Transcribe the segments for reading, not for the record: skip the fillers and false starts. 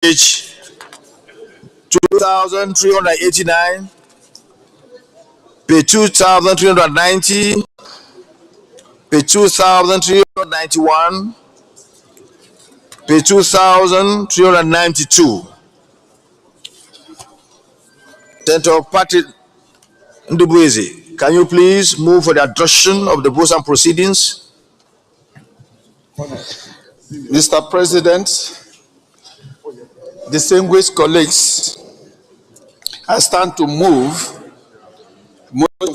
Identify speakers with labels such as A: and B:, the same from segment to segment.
A: page 2389, page 2390, page 2391, page 2392. Senator Patrick Ndubweze, can you please move for the adoption of the votes and proceedings?
B: Mr. President, distinguished colleagues, I stand to move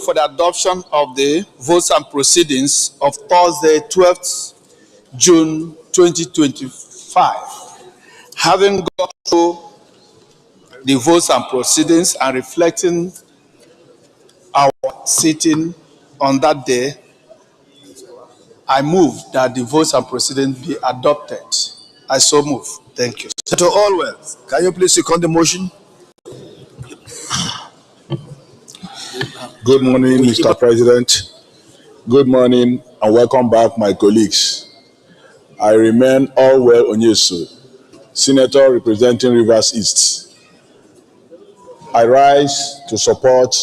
B: for the adoption of the votes and proceedings of Thursday, 12th June 2025. Having gone through the votes and proceedings and reflecting our sitting on that day, I move that the votes and proceedings be adopted. I so move. Thank you.
A: Senator Allwell, can you please second the motion?
C: Good morning, Mr. President. Good morning and welcome back, my colleagues. I remain Allwell Onyesu, Senator representing Rivers East. I rise to support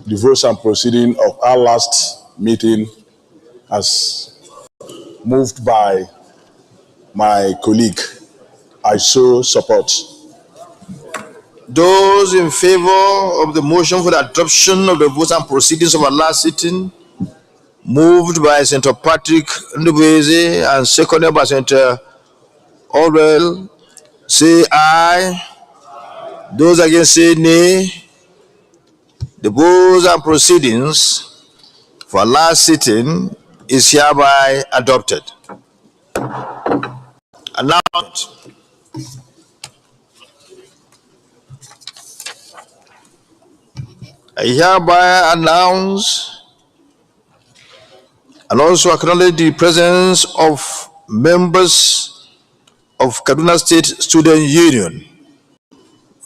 C: the votes and proceeding of our last meeting as moved by my colleague. I so support.
A: Those in favor of the motion for the adoption of the votes and proceedings of our last sitting, moved by Senator Patrick Ndubweze and seconded by Senator Allwell, say aye. Those against say nay. The votes and proceedings for our last sitting is hereby adopted. Announcement. I hereby announce and also acknowledge the presence of members of Kaduna State Student Union.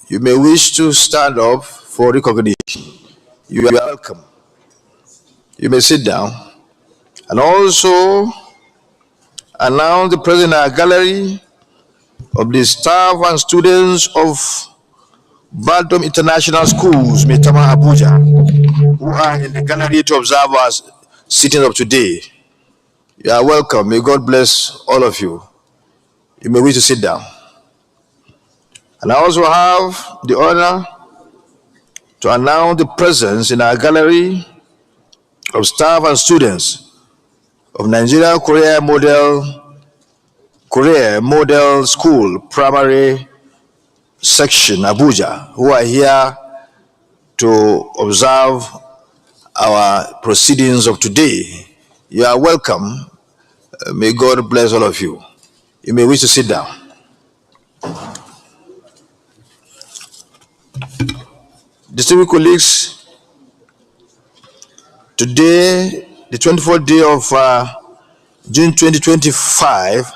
A: You may wish to stand up for recognition. You are welcome. You may sit down. And also announce the presence in our gallery of the staff and students of Baldom International Schools, Maitama, Abuja, who are in the gallery to observe us sitting up today. You are welcome. May God bless all of you. You may wish to sit down. And I also have the honor to announce the presence in our gallery of staff and students of Nigeria Korea Model School Primary Section, Abuja, who are here to observe our proceedings of today. You are welcome. May God bless all of you. You may wish to sit down. Distinguished colleagues, today, the 24th day of June 2025,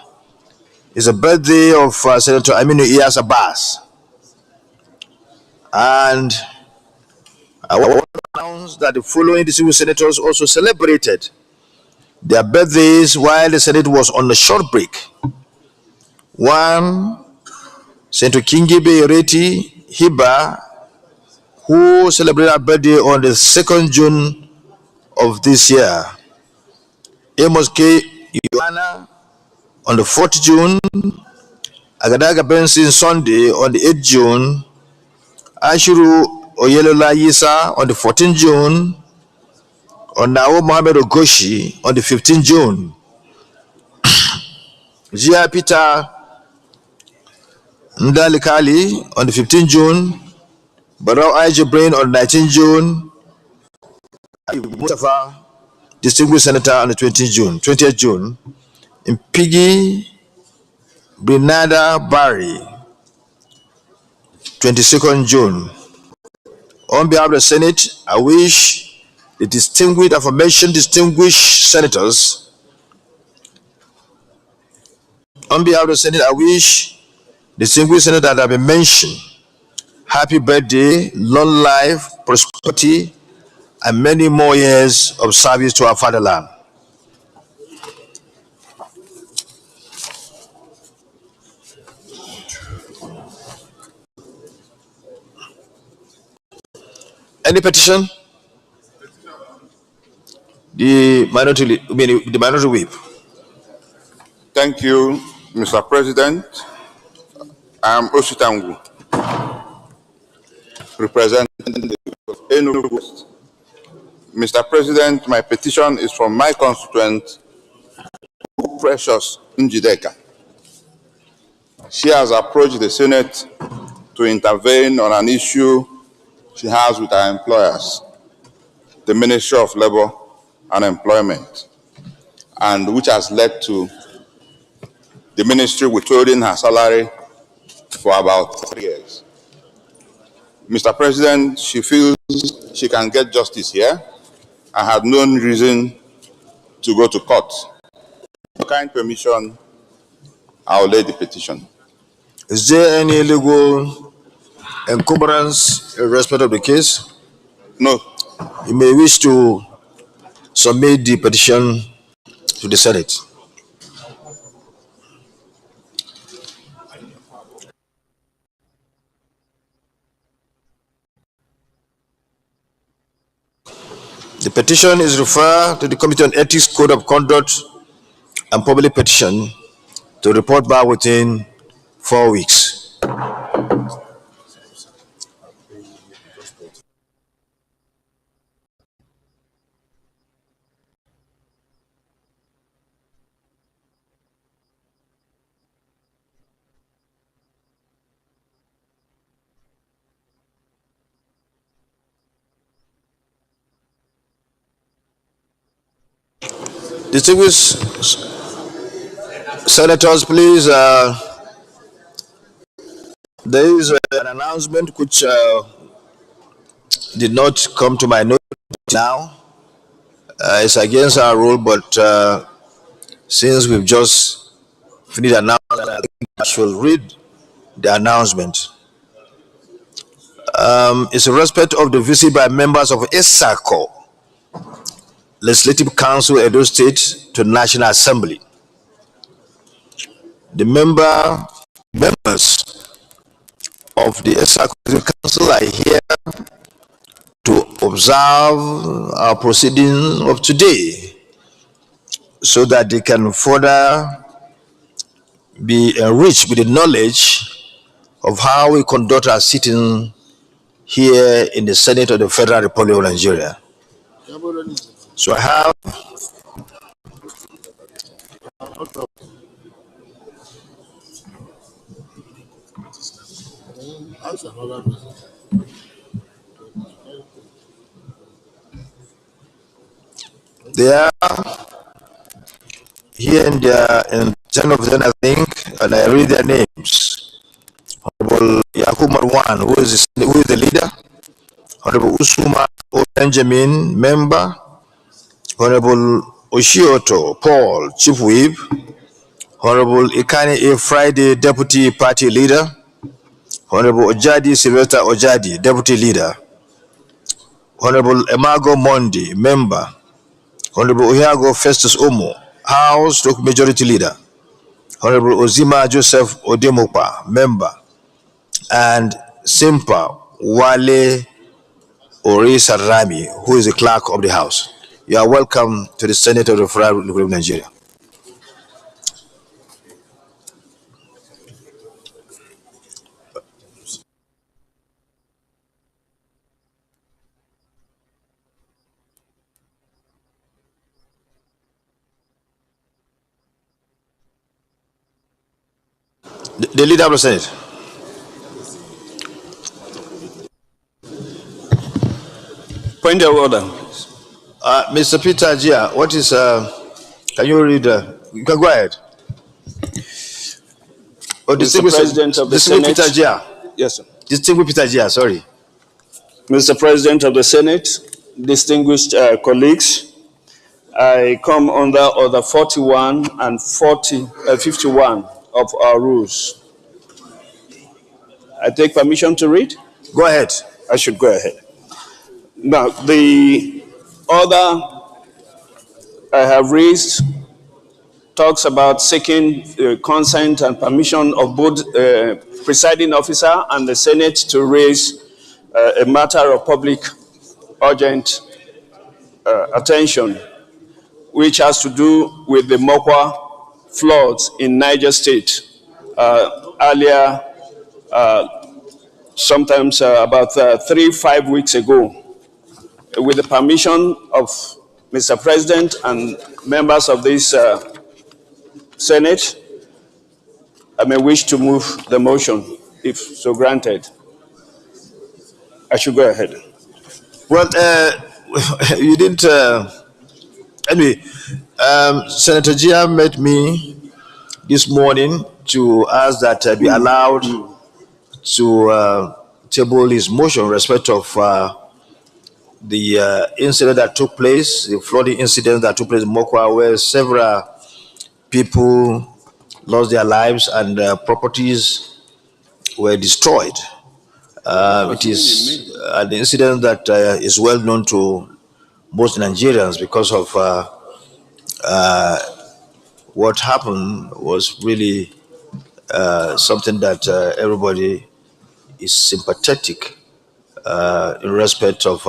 A: is the birthday of Senator Aminu Iyas Abbas. And I want to announce that the following distinguished senators also celebrated their birthdays while the Senate was on a short break. One, Senator Kingibe Yoreti Hiba, who celebrated her birthday on the 2nd June of this year. Amos K. Yohana on the 4th June. Agadaga Benson Sunday on the 8th June. Ashuru Oyelola Yisa on the 14th June. Onao Mohammed Ogoshi on the 15th June. Jia Peter Ndalikali on the 15th June. Barao Aije Brain on the 19th June. Mustafa, distinguished senator, on the 20th June. And Piggy Bernada Barry, 22nd June. On behalf of the Senate, I wish the aforementioned distinguished senators. On behalf of the Senate, I wish the distinguished senators that have been mentioned happy birthday, long life, prosperity, and many more years of service to our fatherland. Any petition? The minority whip.
D: Thank you, Mr. President. I am Oshitangu, representing the Enugu West. Mr. President, my petition is from my constituent, Precious Njideka. She has approached the Senate to intervene on an issue she has with her employers, the Ministry of Labor and Employment, and which has led to the ministry withholding her salary for about 3 years. Mr. President, she feels she can get justice here and had no reason to go to court. With kind permission, I'll lay the petition.
A: Is there any legal encumbrance in respect of the case?
D: No.
A: You may wish to submit the petition to the Senate. The petition is referred to the Committee on Ethics, Code of Conduct, and Public Petition to report back within 4 weeks. Distinguished senators, please, there is an announcement which did not come to my notice now. It's against our rule, but since we've just finished announcement, I think I should read the announcement. It's in respect of the visit by members of ESACO, Legislative Council, Edo State, to National Assembly. The members of the ESACO Council are here to observe our proceedings of today so that they can further be enriched with the knowledge of how we conduct our sitting here in the Senate of the Federal Republic of Nigeria. So I have they are here in 10 of them, I think, and I read their names. Honorable Yakub Marwan, who is the leader. Honorable Usuma O. Benjamin, member. Honorable Oshioto Paul, Chief Whip. Honorable Ikani A. Friday, Deputy Party Leader. Honorable Ojadi Sylvester Ojadi, Deputy Leader. Honorable Emago Mondi, member. Honorable Ohiago Festus Omo, House Majority Leader. Honorable Ozima Joseph Odemopa, member. And Simpa Wale Orisa Rami, who is the clerk of the House. You are welcome to the Senate of the Federal Republic of Nigeria. The leader of the Senate.
E: Point of order.
A: Mr. Peter Ajia, what is, can you read, you can go ahead. Oh,
E: Mr. President of the Senate.
A: Peter Ajia.
E: Yes, sir.
A: Distinguished Peter Ajia, sorry.
E: Mr. President of the Senate, distinguished colleagues, I come under Order 41 and 51 of our rules. I take permission to read?
A: Go ahead.
E: I should go ahead. Now, the order I have raised talks about seeking consent and permission of both presiding officer and the Senate to raise a matter of public urgent attention, which has to do with the Mokwa floods in Niger State. Earlier, sometimes about 3-5 weeks ago, with the permission of Mr. President and members of this Senate, I may wish to move the motion, if so granted. I should go ahead.
A: Well, you didn't. Anyway, Senator Gia met me this morning to ask that be allowed to table his motion in respect of the incident that took place, the flooding incident that took place in Mokwa, where several people lost their lives and properties were destroyed. It is an incident that is well known to most Nigerians because of what happened was really something that everybody is sympathetic in respect of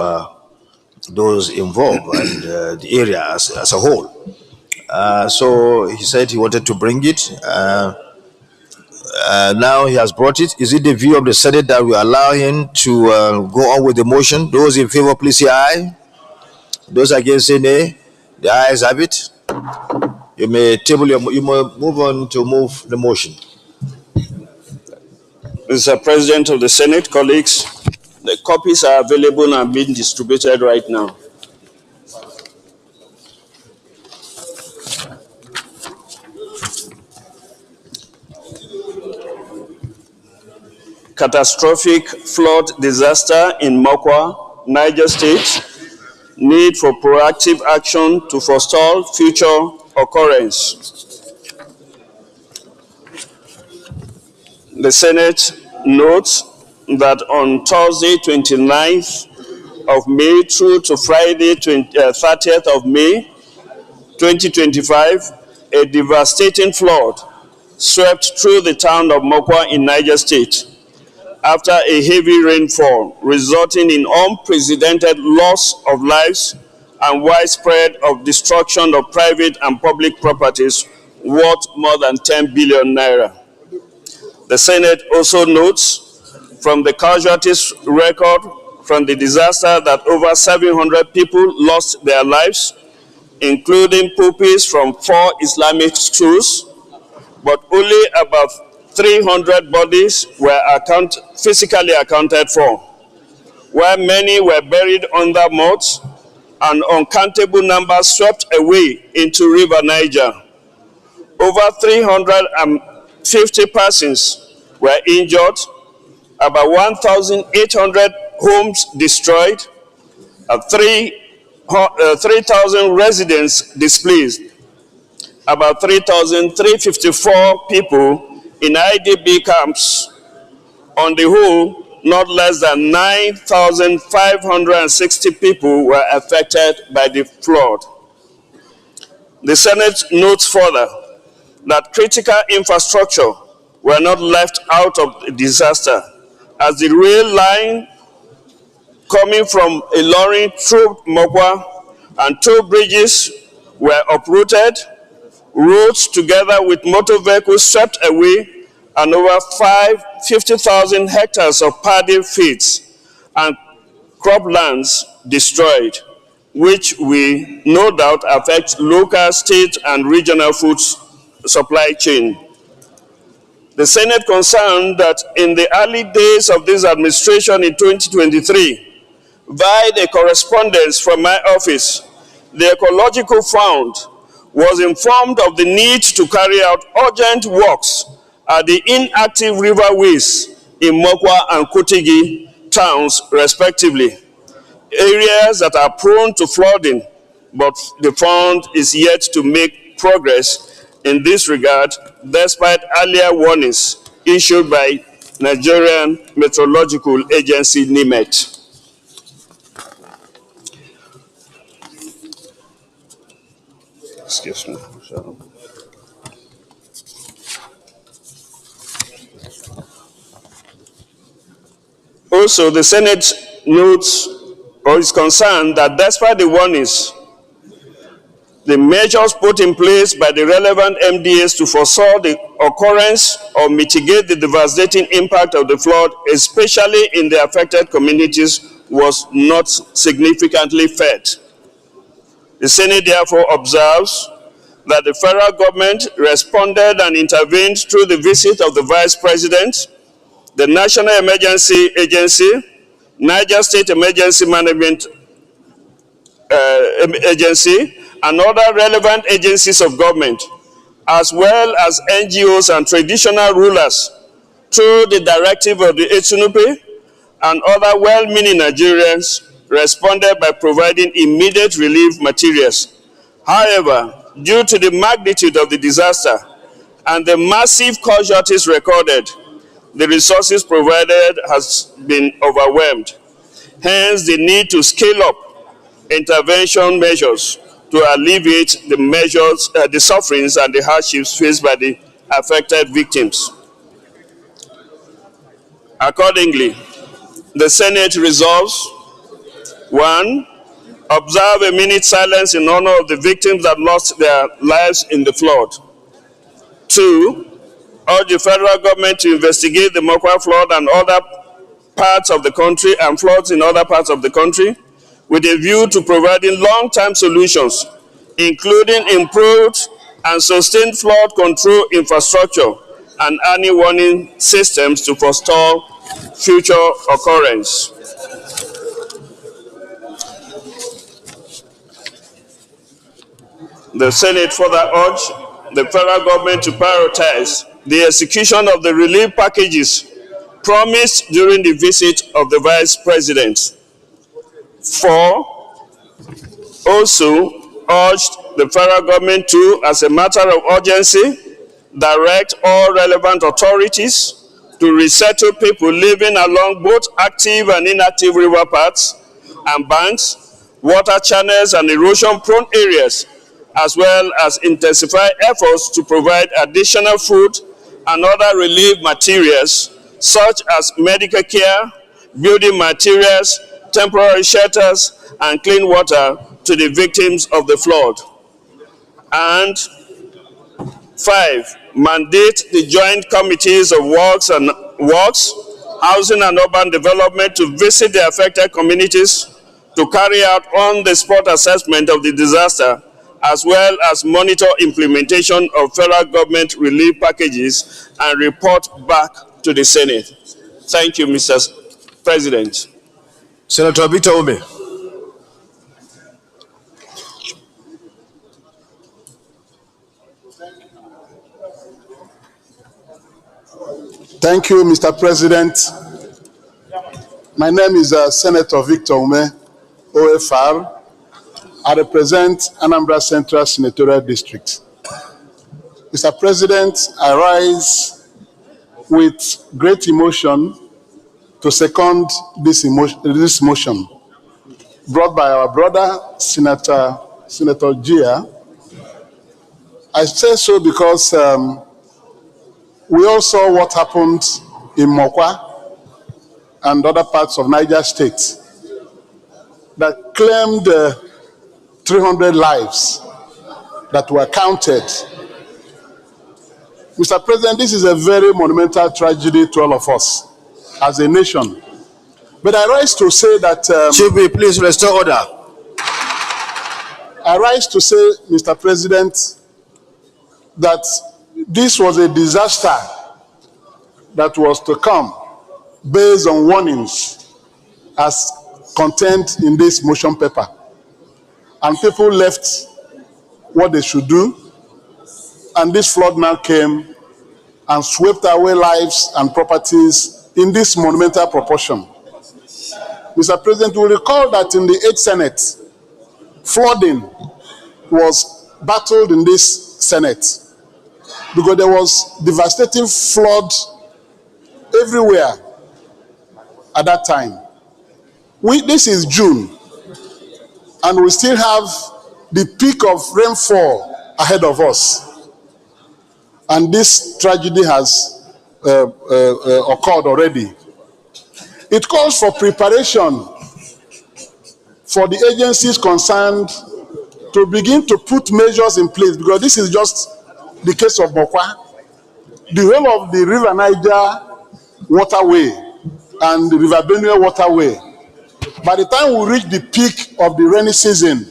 A: those involved and the area as a whole. So he said he wanted to bring it. Now he has brought it. Is it the view of the Senate that we allow him to go on with the motion? Those in favor, please say aye. Those against, say nay. The ayes have it. You may table you may move on to move the motion.
E: Mr. President of the Senate, colleagues, the copies are available and being distributed right now. Catastrophic flood disaster in Mokwa, Niger State. Need for proactive action to forestall future occurrence. The Senate notes that on Thursday, 29th of May through to Friday, 30th of May, 2025, a devastating flood swept through the town of Mokwa in Niger State after a heavy rainfall, resulting in unprecedented loss of lives and widespread of destruction of private and public properties worth more than 10 billion naira. The Senate also notes from the casualties record from the disaster that over 700 people lost their lives, including pupils from 4 Islamic schools, but only about 300 bodies were physically accounted for, where many were buried under mud and uncountable numbers swept away into River Niger. Over 350 persons were injured, about 1,800 homes destroyed, 3,000 residents displaced, about 3,354 people in IDP camps. On the whole, not less than 9,560 people were affected by the flood. The Senate notes further that critical infrastructure were not left out of the disaster, as the rail line coming from Ilorin through Mokwa and 2 bridges were uprooted, roads together with motor vehicles swept away, and over 50,000 hectares of paddy fields and croplands destroyed, which will no doubt affect local, state, and regional food supply chain. The Senate concerned that in the early days of this administration in 2023, via the correspondence from my office, the Ecological Fund was informed of the need to carry out urgent works at the inactive riverways in Mokwa and Kutigi towns, respectively, areas that are prone to flooding, but the fund is yet to make progress in this regard, despite earlier warnings issued by Nigerian Meteorological Agency, NIMET. Excuse me. Also, the Senate notes or is concerned that despite the warnings, the measures put in place by the relevant MDAs to foresaw the occurrence or mitigate the devastating impact of the flood, especially in the affected communities, was not significantly felt. The Senate therefore observes that the federal government responded and intervened through the visit of the Vice President, the National Emergency Agency, Niger State Emergency Management Agency, and other relevant agencies of government, as well as NGOs and traditional rulers, through the directive of the HNUP, and other well-meaning Nigerians responded by providing immediate relief materials. However, due to the magnitude of the disaster and the massive casualties recorded, the resources provided has been overwhelmed. Hence, the need to scale up intervention measures to alleviate the sufferings and the hardships faced by the affected victims. Accordingly, the Senate resolves: 1. Observe a minute silence in honor of the victims that lost their lives in the flood. 2. Urge the federal government to investigate the Mokwa flood and other parts of the country and floods in other parts of the country, with a view to providing long-term solutions, including improved and sustained flood control infrastructure and early warning systems to forestall future occurrence. The Senate further urged the federal government to prioritize the execution of the relief packages promised during the visit of the Vice President. 4. Also urged the federal government to, as a matter of urgency, direct all relevant authorities to resettle people living along both active and inactive river paths and banks, water channels, and erosion-prone areas, as well as intensify efforts to provide additional food and other relief materials, such as medical care, building materials, temporary shelters, and clean water to the victims of the flood. And 5, mandate the joint committees of works, housing and urban development to visit the affected communities to carry out on-the-spot assessment of the disaster, as well as monitor implementation of federal government relief packages and report back to the Senate. Thank you, Mr. President.
A: Senator Victor Ume.
F: Thank you, Mr. President. My name is Senator Victor Ume, OFR. I represent Anambra Central Senatorial District. Mr. President, I rise with great emotion to second this motion brought by our brother, Senator Gia. I say so because we all saw what happened in Mokwa and other parts of Niger State that claimed 300 lives that were counted. Mr. President, this is a very monumental tragedy to all of us as a nation. But I rise to say that...
A: Chief, please restore order.
F: I rise to say, Mr. President, that this was a disaster that was to come based on warnings as contained in this motion paper. And people left what they should do, and this flood now came and swept away lives and properties in this monumental proportion. Mr. President, we recall that in the 8th Senate, flooding was battled in this Senate because there was devastating flood everywhere at that time. This is June, and we still have the peak of rainfall ahead of us. And this tragedy has occurred already. It calls for preparation for the agencies concerned to begin to put measures in place, because this is just the case of Mokwa. The whole of the River Niger waterway and the River Benue waterway, by the time we reach the peak of the rainy season,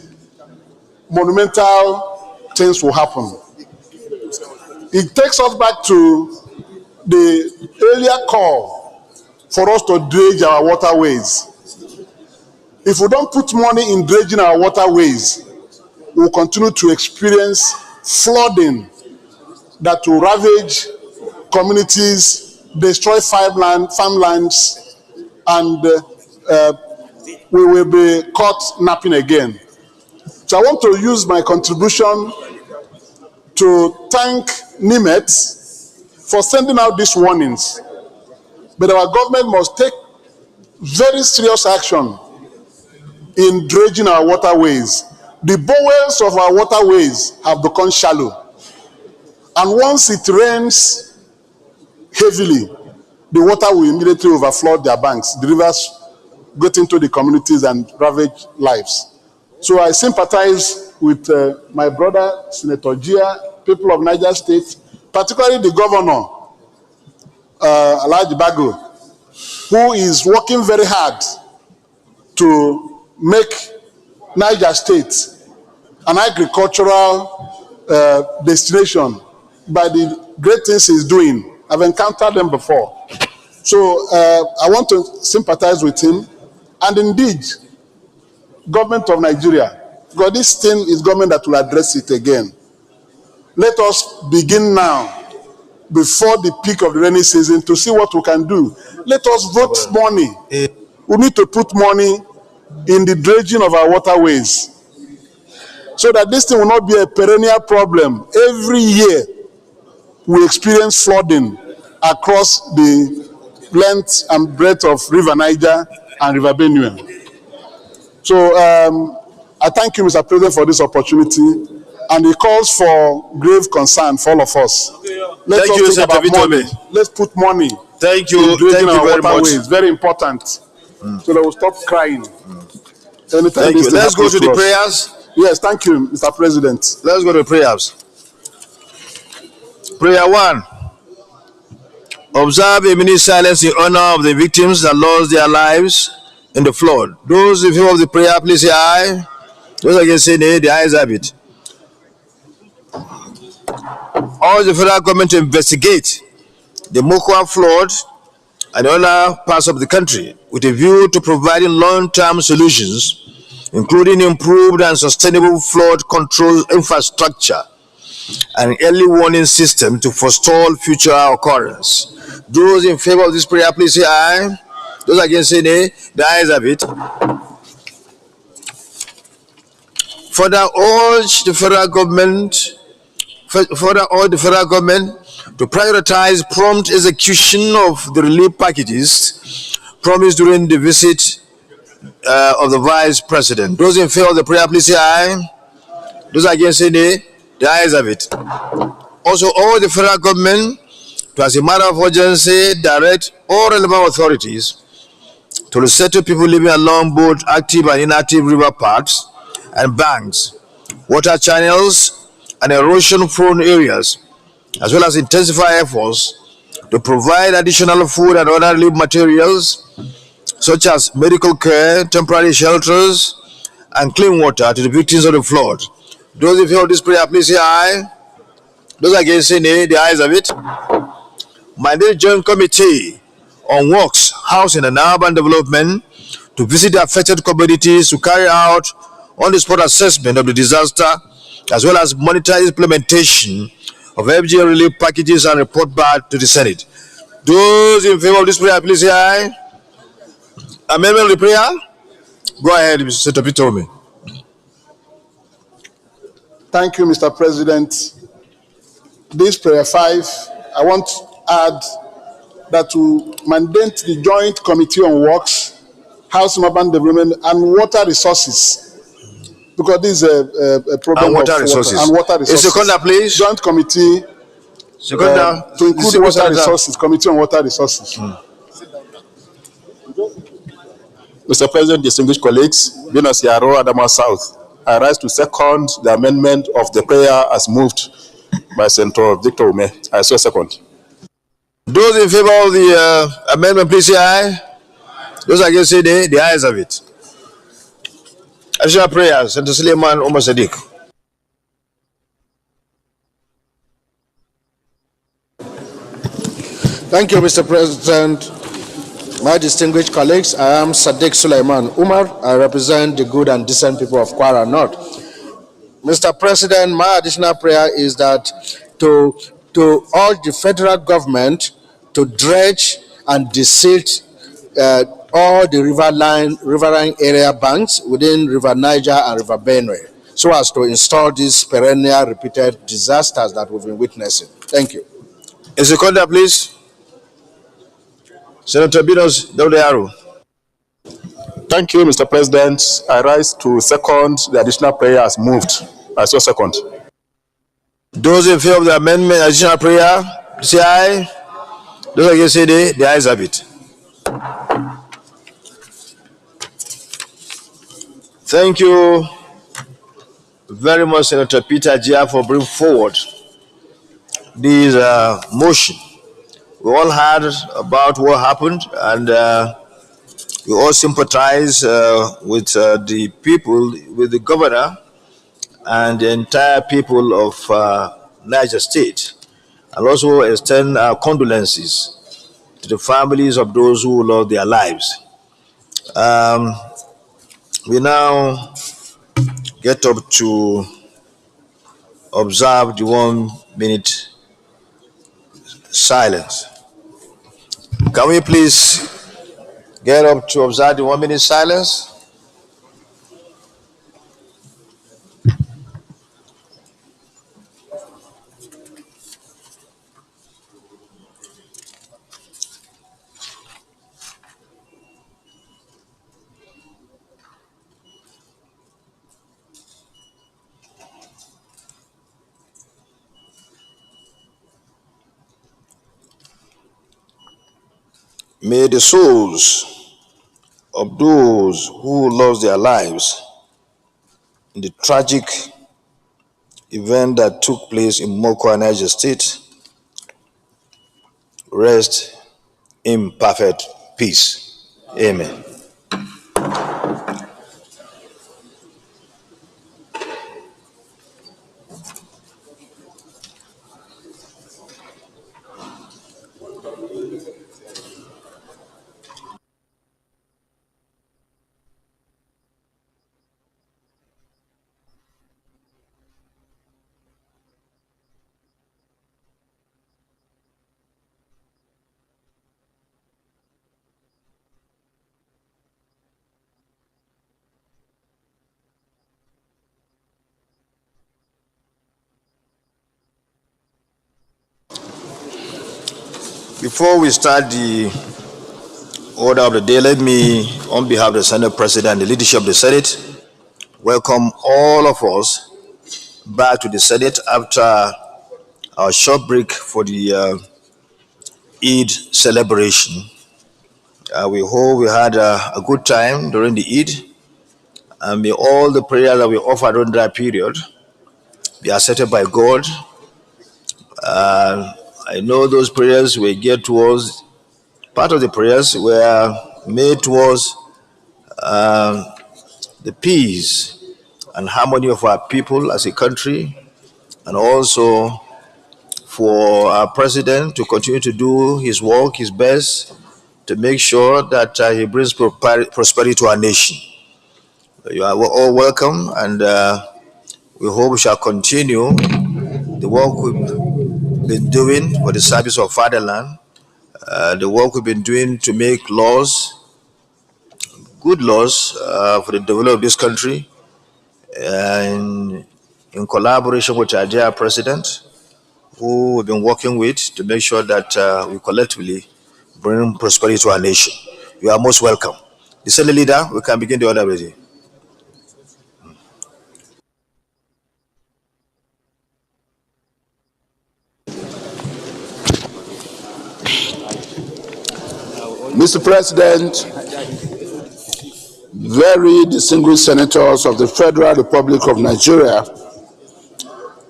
F: monumental things will happen. It takes us back to the earlier call for us to dredge our waterways. If we don't put money in dredging our waterways, we'll continue to experience flooding that will ravage communities, destroy farmlands, and we will be caught napping again. So I want to use my contribution to thank NIMET for sending out these warnings. But our government must take very serious action in dredging our waterways. The bowels of our waterways have become shallow. And once it rains heavily, the water will immediately overflood their banks. The rivers get into the communities and ravage lives. So I sympathize with my brother, Senator Gia, people of Niger State, particularly the governor, Alhaji Bago, who is working very hard to make Niger State an agricultural destination by the great things he's doing. I've encountered them before. So I want to sympathize with him. And indeed, government of Nigeria, because this thing is government that will address it again. Let us begin now, before the peak of the rainy season, to see what we can do. Let us vote money. We need to put money in the dredging of our waterways, so that this thing will not be a perennial problem. Every year, we experience flooding across the length and breadth of River Niger and River Benue. So I thank you, Mr. President, for this opportunity, and it calls for grave concern for all of us. Let's
A: thank you,
F: think about money.
A: Bitome.
F: Let's put money.
A: Thank you. Thank you very much.
F: It's very important, so that we'll stop crying.
A: Thank you. Let's go to the prayers.
F: Yes, thank you, Mr. President.
A: Let's go to prayers. Prayer 1. Observe a minute silence in honor of the victims that lost their lives in the flood. Those in favor of the prayer, please say aye. Those against say nay, the ayes have it. Urge the federal government to investigate the Mokwa flood and other parts of the country with a view to providing long-term solutions, including improved and sustainable flood control infrastructure and early warning system to forestall future occurrence. Those in favor of this prayer, please say aye. Those against say nay. The ayes have it. Further urge the federal government to prioritize prompt execution of the relief packages promised during the visit of the Vice President. Those in favor of the prayer, please say aye. Those against say nay. The ayes have it. Also, urge the federal government to, as a matter of urgency, direct all relevant authorities to resettle people living along both active and inactive river paths and banks, water channels, and erosion-prone areas, as well as intensify efforts to provide additional food and other relief materials, such as medical care, temporary shelters, and clean water to the victims of the flood. Those in favor of this prayer, please say aye. Those against say nay. The ayes have it. Mandate Joint Committee on Works, Housing, and Urban Development to visit the affected communities to carry out on-the-spot assessment of the disaster, as well as monitor implementation of FGM relief packages and report back to the Senate. Those in favor of this prayer, please say aye. Amendment of the prayer? Go ahead, Mr. Bitome.
F: Thank you, Mr. President. This prayer 5, I want to add that to mandate the Joint Committee on Works, Housing, Urban Development, and Water Resources, because this is a problem
A: and water resources.
F: And water resources.
A: Seconder, please.
F: Joint Committee to include water resources, Committee on Water Resources.
C: Mr. President, distinguished colleagues, being as Yaro Adama South, I rise to second the amendment of the prayer as moved by Senator Victor Ume. I so second.
A: Those in favor of the amendment, please say aye. Those against say nay. The ayes have it. Additional prayers, Senator Suleiman Omar Sadiq.
G: Thank you, Mr. President. My distinguished colleagues, I am Sadiq Suleiman Umar. I represent the good and decent people of Kwara North. Mr. President, my additional prayer is that to urge the federal government to dredge and desilt all the riverine area banks within River Niger and River Benue, so as to install these perennial repeated disasters that we've been witnessing. Thank you.
A: A seconder, please. Senator Binos Daudearo.
C: Thank you, Mr. President. I rise to second the additional prayer as moved. I so second.
A: Those in favor of the amendment, additional prayer, say aye. Those against say nay. The ayes have it. Thank you very much, Senator Peter Jia, for bringing forward this motion. We all heard about what happened, and we all sympathize with the people, with the governor, and the entire people of Niger State, and also extend our condolences to the families of those who lost their lives. We now get up to observe the 1 minute silence. Can we please get up to observe the 1 minute silence? May the souls of those who lost their lives in the tragic event that took place in Mokwa, Niger State, rest in perfect peace. Amen. Before we start the order of the day, let me, on behalf of the Senate President and the leadership of the Senate, welcome all of us back to the Senate after our short break for the Eid celebration. We hope we had a good time during the Eid, and may all the prayers that we offered during that period be accepted by God. I know those prayers were geared towards, part of the prayers were made towards the peace and harmony of our people as a country, and also for our president to continue to do his work, his best, to make sure that he brings prosperity to our nation. You are all welcome, and we hope we shall continue the work we've been doing for the service of fatherland, the work we've been doing to make laws, good laws for the development of this country, and in collaboration with our dear president, who we've been working with to make sure that we collectively bring prosperity to our nation. You are most welcome. The Senate leader, we can begin the order already.
C: Mr. President,
F: very distinguished senators of the Federal Republic of Nigeria,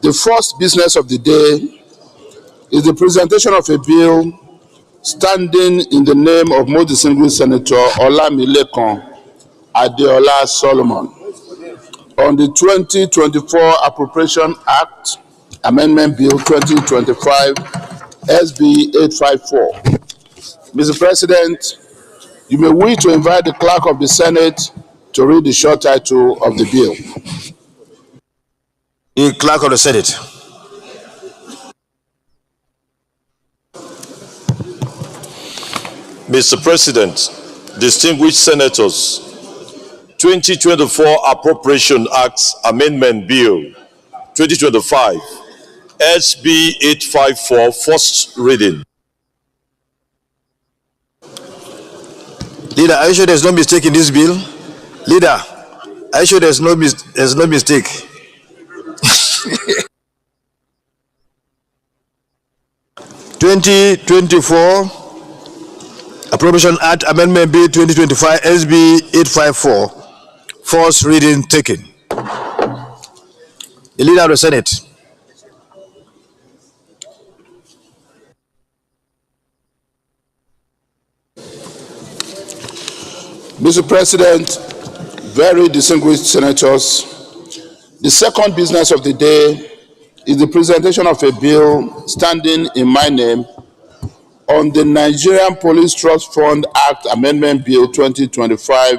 F: the first business of the day is the presentation of a bill standing in the name of most distinguished Senator Olamilekan Adeola Solomon on the 2024 Appropriation Act Amendment Bill 2025 SB 854. Mr. President, you may wish to invite the Clerk of the Senate to read the short title of the bill.
A: The Clerk of the Senate.
H: Mr. President, distinguished senators, 2024 Appropriation Act Amendment Bill 2025 SB 854, first reading.
A: Leader, are you sure there's no mistake in this bill? Leader, are you sure there's no mistake? (2024) Appropriation Act Amendment Bill 2025 SB 854, first reading taken. The Leader of the Senate.
F: Mr. President, very distinguished senators, the second business of the day is the presentation of a bill standing in my name on the Nigerian Police Trust Fund Act Amendment Bill 2025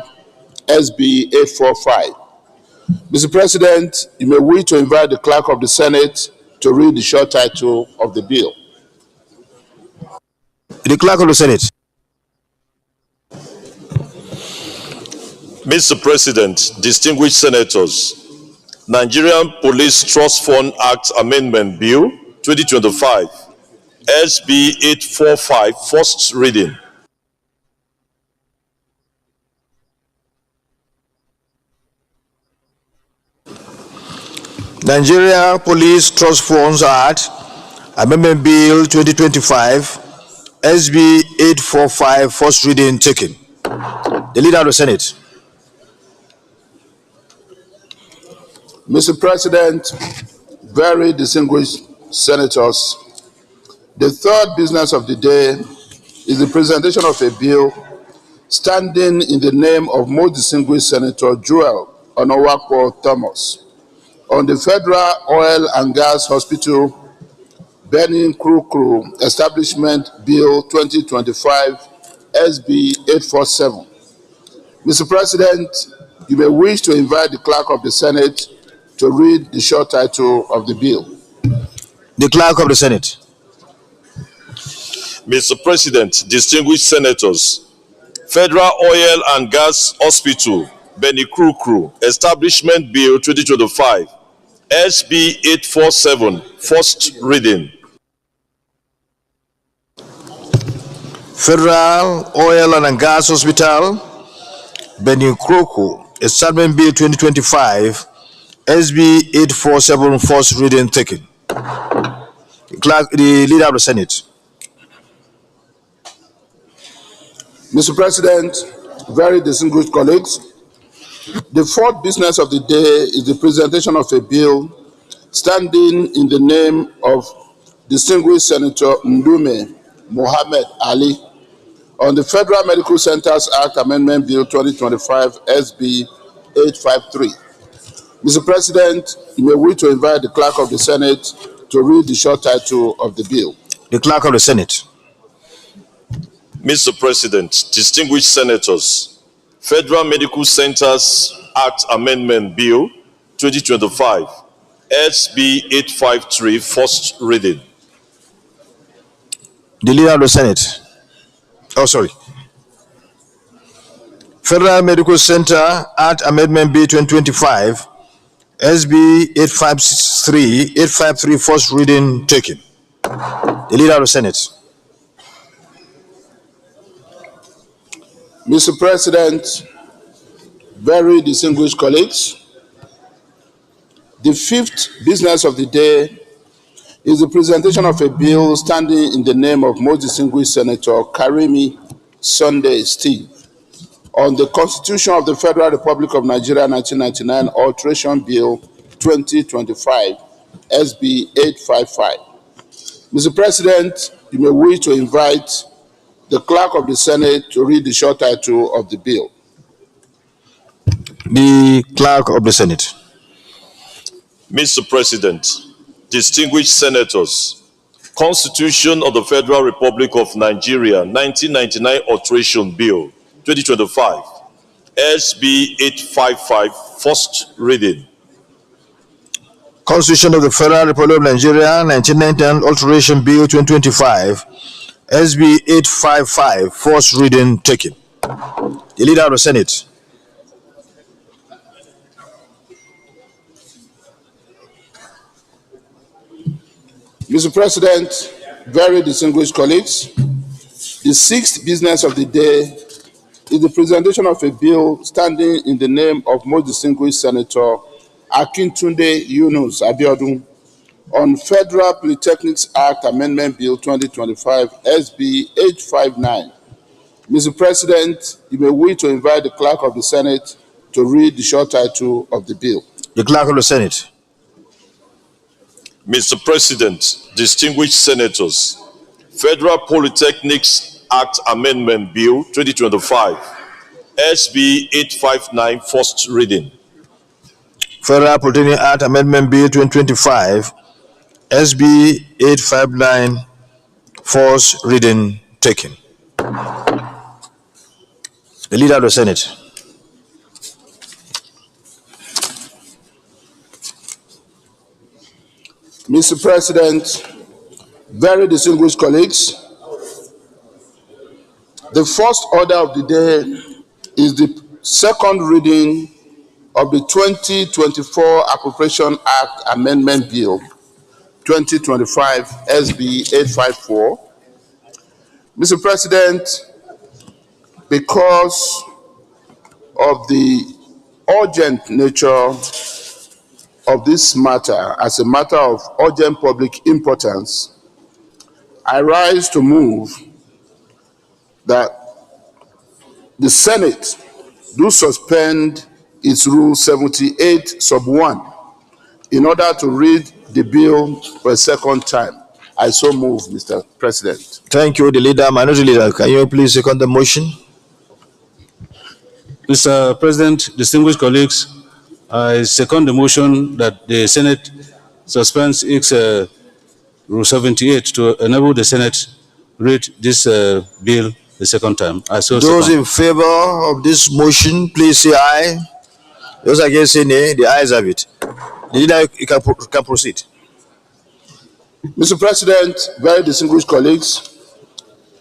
F: SB 845. Mr. President, you may wish to invite the Clerk of the Senate to read the short title of the bill.
A: The Clerk of the Senate.
H: Mr. President, distinguished senators, Nigerian Police Trust Fund Act Amendment Bill 2025 SB 845, first reading.
A: Nigeria Police Trust Funds Act Amendment Bill 2025 SB 845, first reading taken. The Leader of the Senate.
F: Mr. President, very distinguished senators, the third business of the day is the presentation of a bill standing in the name of most distinguished Senator Joel Onowakwo Thomas on the Federal Oil and Gas Hospital Benin Krukru Establishment Bill 2025 SB 847. Mr. President, you may wish to invite the Clerk of the Senate to read the short title of the bill.
A: The Clerk of the Senate.
H: Mr. President, distinguished senators, Federal Oil and Gas Hospital Benin Krukru Establishment Bill 2025 SB 847, first reading.
A: Federal Oil and Gas Hospital Benin Krukru Establishment Bill 2025 SB 847, first reading taken. The Leader of the Senate.
F: Mr. President, very distinguished colleagues, the fourth business of the day is the presentation of a bill standing in the name of distinguished Senator Ndume Mohammed Ali on the Federal Medical Centers Act Amendment Bill 2025 SB 853. Mr. President, you may wish to invite the Clerk of the Senate to read the short title of the bill.
A: The Clerk of the Senate.
H: Mr. President, distinguished senators, Federal Medical Centers Act Amendment Bill 2025 SB 853, first reading.
A: The Leader of the Senate. Oh, sorry. Federal Medical Center Act Amendment Bill 2025 SB 853, first reading taken. The Leader of the Senate.
F: Mr. President, very distinguished colleagues, the fifth business of the day is the presentation of a bill standing in the name of most distinguished Senator Karimi Sunday Steve
B: on the Constitution of the Federal Republic of Nigeria 1999 Alteration Bill 2025, SB 855. Mr. President, you may wish to invite the Clerk of the Senate to read the short title of the bill.
A: The Clerk of the Senate.
H: Mr. President, distinguished senators, Constitution of the Federal Republic of Nigeria 1999 Alteration Bill 2025, SB 855, first reading.
A: Constitution of the Federal Republic of Nigeria 1999 Alteration Bill 2025, SB 855, first reading taken. The Leader of the Senate.
B: Mr. President, very distinguished colleagues, the sixth business of the day is the presentation of a bill standing in the name of most distinguished Senator Akintunde Yunus Abiodun on Federal Polytechnics Act Amendment Bill 2025, SB 859. Mr. President, you may wish to invite the Clerk of the Senate to read the short title of the bill.
A: The Clerk of the Senate.
H: Mr. President, distinguished senators, Federal Polytechnics Act Amendment Bill 2025, SB 859, first reading.
A: Federal Polytechnics Act Amendment Bill 2025, SB 859, first reading taken. The Leader of the Senate.
B: Mr. President, very distinguished colleagues, the first order of the day is the second reading of the 2024 Appropriation Act Amendment Bill 2025, SB 854. Mr. President, because of the urgent nature of this matter as a matter of urgent public importance, I rise to move that the Senate do suspend its Rule 78 sub 1 in order to read the bill for a second time. I so move, Mr. President.
A: Thank you, the Leader. Minority Leader, can you please second the motion?
I: Mr. President, distinguished colleagues, I second the motion that the Senate suspends its Rule 78 to enable the Senate read this bill the second time.
A: Those in favor of this motion, please say aye. Those against say nay. The ayes have it. The Leader, you can proceed.
B: Mr. President, very distinguished colleagues,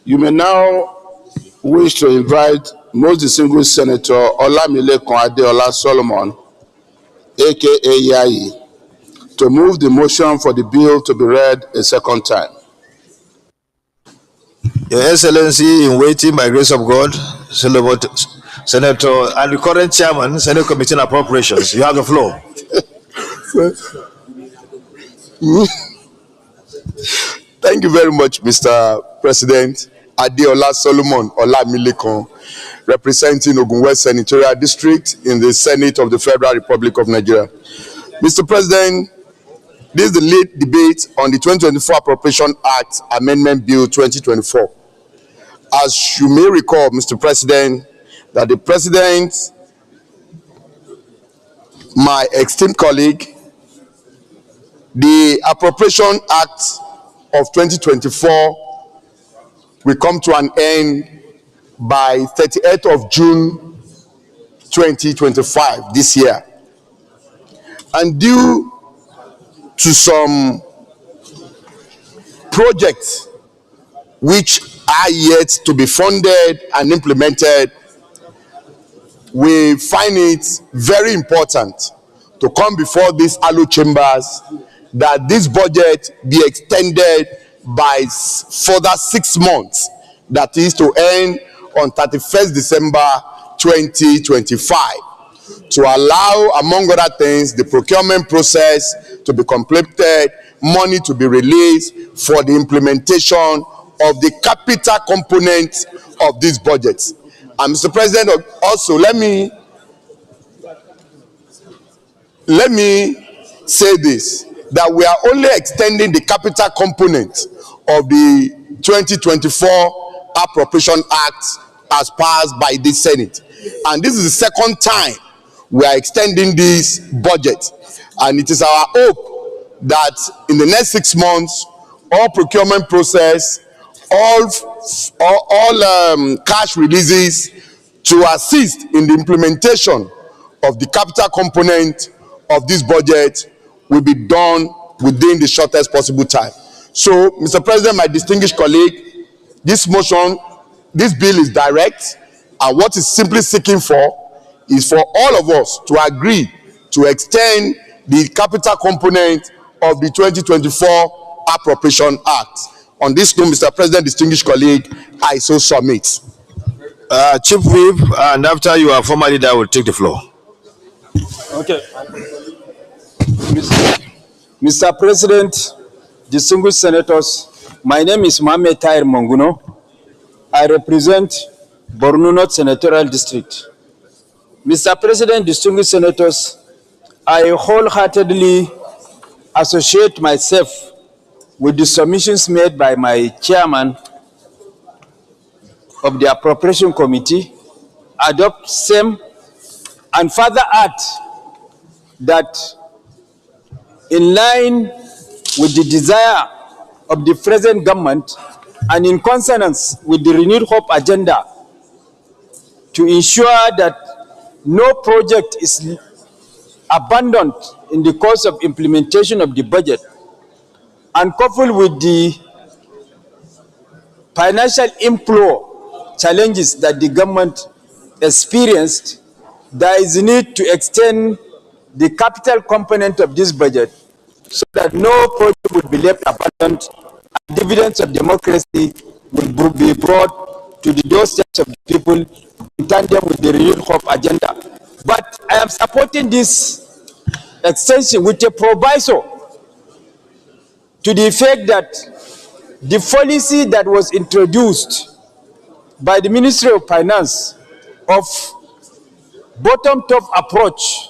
B: you may now wish to invite most distinguished Senator Olamilekan Adeola Solomon, aka Yayi, to move the motion for the bill to be read a second time.
A: Your Excellency, in waiting by grace of God, Senator and the current Chairman, Senate Committee on Appropriations, you have the floor.
J: Thank you very much, Mr. President. Adeola Solomon Olamilekan, representing Ogun West Senatorial District in the Senate of the Federal Republic of Nigeria. Mr. President, this is the lead debate on the 2024 Appropriation Act Amendment Bill 2024. As you may recall, Mr. President, that the President, my esteemed colleague, the Appropriation Act of 2024 will come to an end by 30th of June 2025 this year. And due to some projects which are yet to be funded and implemented, we find it very important to come before these ALO chambers that this budget be extended by further 6 months, that is to end on 31st December 2025, to allow, among other things, the procurement process to be completed, money to be released for the implementation of the capital component of these budgets. And Mr. President, also let me say this, that we are only extending the capital component of the 2024 Appropriation Act as passed by the Senate. And this is the second time we are extending this budget. And it is our hope that in the next 6 months, all procurement process, all cash releases to assist in the implementation of the capital component of this budget will be done within the shortest possible time. So, Mr. President, my distinguished colleague, this bill is direct, and what it's simply seeking for is for all of us to agree to extend the capital component of the 2024 Appropriation Act. On this note, Mr. President, distinguished colleague, I so submit.
A: Chief Whip, and after you are formally there, I will take the floor.
K: Okay. Mr. President, distinguished senators, my name is Mohamed Tahir Monguno. I represent Borno North Senatorial District. Mr. President, distinguished senators, I wholeheartedly associate myself with the submissions made by my chairman of the Appropriation Committee, adopt same, and further add that in line with the desire of the present government and in consonance with the renewed hope agenda to ensure that no project is abandoned in the course of implementation of the budget, and coupled with the financial inflow challenges that the government experienced, there is a need to extend the capital component of this budget so that no project would be left abandoned and dividends of democracy will be brought to the doorsteps of the people in tandem with the renewed hope agenda. But I am supporting this extension with a proviso to the effect that the policy that was introduced by the Ministry of Finance of bottom-top approach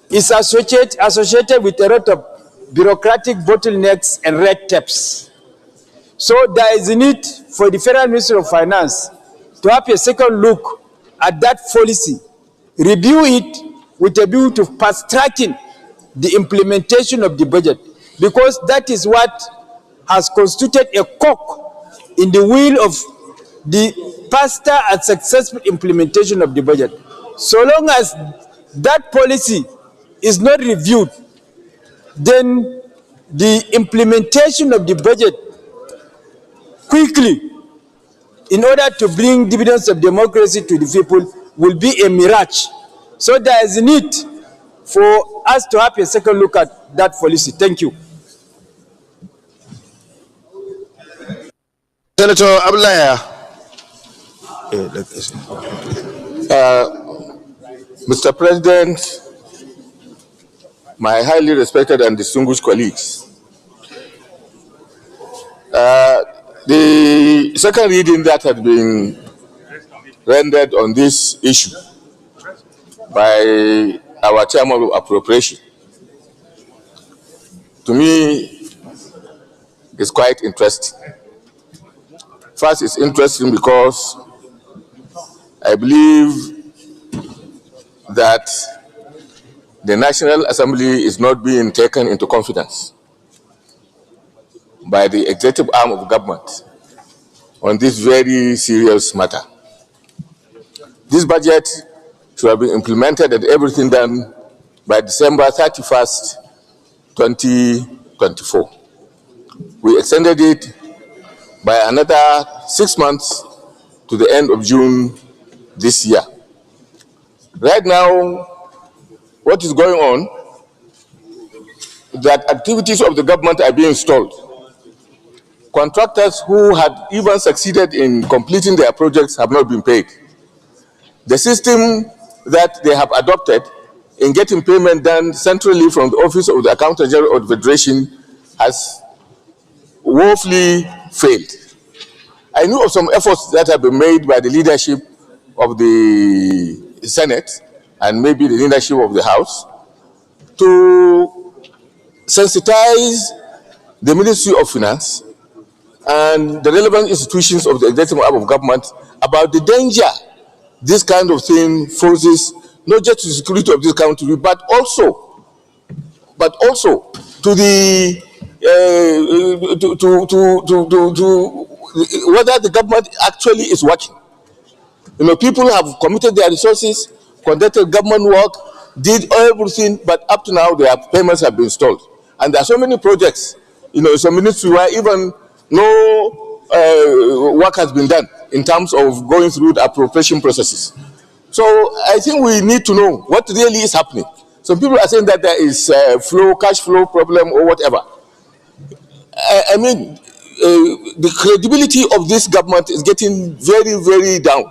K: is associated with a lot of bureaucratic bottlenecks and red tapes. So there is a need for the Federal Ministry of Finance to have a second look at that policy, review it with a view to fast-tracking the implementation of the budget, because that is what has constituted a cog in the wheel of the faster and successful implementation of the budget. So long as that policy is not reviewed, then the implementation of the budget quickly, in order to bring dividends of democracy to the people, will be a mirage. So there is a need for us to have a second look at that policy. Thank you.
A: Senator Abdullah.
J: Mr. President, my highly respected and distinguished colleagues, the second reading that had been rendered on this issue by our chairman of appropriation, to me, is quite interesting. First, it's interesting because I believe that the National Assembly is not being taken into confidence by the executive arm of government on this very serious matter. This budget should have been implemented and everything done by December 31st, 2024. We extended it by another 6 months to the end of June this year. Right now, what is going on is that activities of the government are being stalled. Contractors who had even succeeded in completing their projects have not been paid. The system that they have adopted in getting payment done centrally from the Office of the Accountant General of the Federation has woefully failed. I know of some efforts that have been made by the leadership of the Senate and maybe the leadership of the House to sensitize the Ministry of Finance and the relevant institutions of the executive arm of government about the danger this kind of thing poses, not just to the security of this country, but also to the whether the government actually is working. You know, people have committed their resources, conducted government work, did everything, but up to now their payments have been stalled. And there are so many projects, you know, some ministry where even no work has been done in terms of going through the appropriation processes. So I think we need to know what really is happening. Some people are saying that there is cash flow problem or whatever. I mean, the credibility of this government is getting very, very down.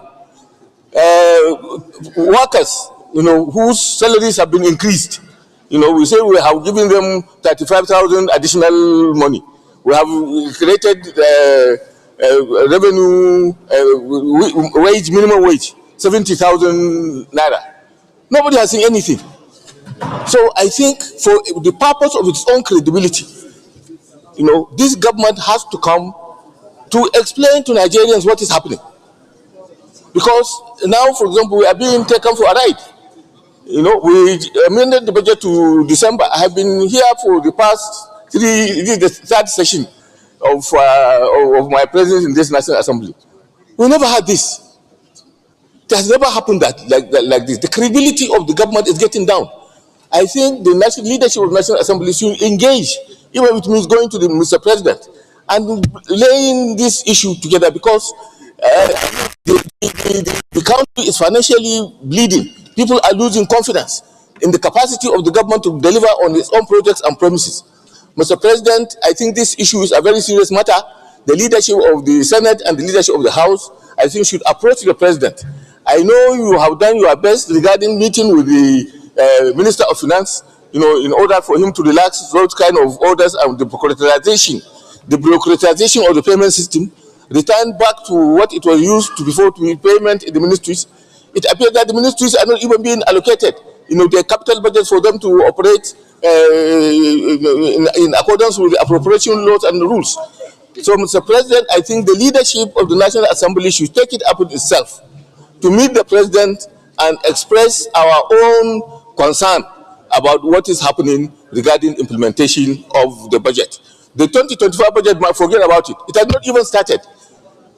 J: Workers, you know, whose salaries have been increased, you know, we say we have given them 35,000 additional money. We have created revenue wage, minimum wage, 70,000 naira. Nobody has seen anything. So I think for the purpose of its own credibility, you know, this government has to come to explain to Nigerians what is happening. Because now, for example, we are being taken for a ride. You know, we amended the budget to December. I have been here for the past this is the third session of my presence in this National Assembly. We never had this. It has never happened like this. The credibility of the government is getting down. I think the national leadership of the National Assembly should engage, even if it means going to the Mr. President and laying this issue together, because the country is financially bleeding. People are losing confidence in the capacity of the government to deliver on its own projects and promises. Mr. President, I think this issue is a very serious matter. The leadership of the Senate and the leadership of the House, I think, should approach the President. I know you have done your best regarding meeting with the Minister of Finance, you know, in order for him to relax those kind of orders and the bureaucratization of the payment system, return back to what it was used to before to payment in the ministries. It appears that the ministries are not even being allocated, you know, their capital budgets for them to operate in accordance with the appropriation laws and the rules. So, Mr. President, I think the leadership of the National Assembly should take it up with itself to meet the President and express our own concern about what is happening regarding implementation of the budget. The 2025 budget, forget about it. It has not even started.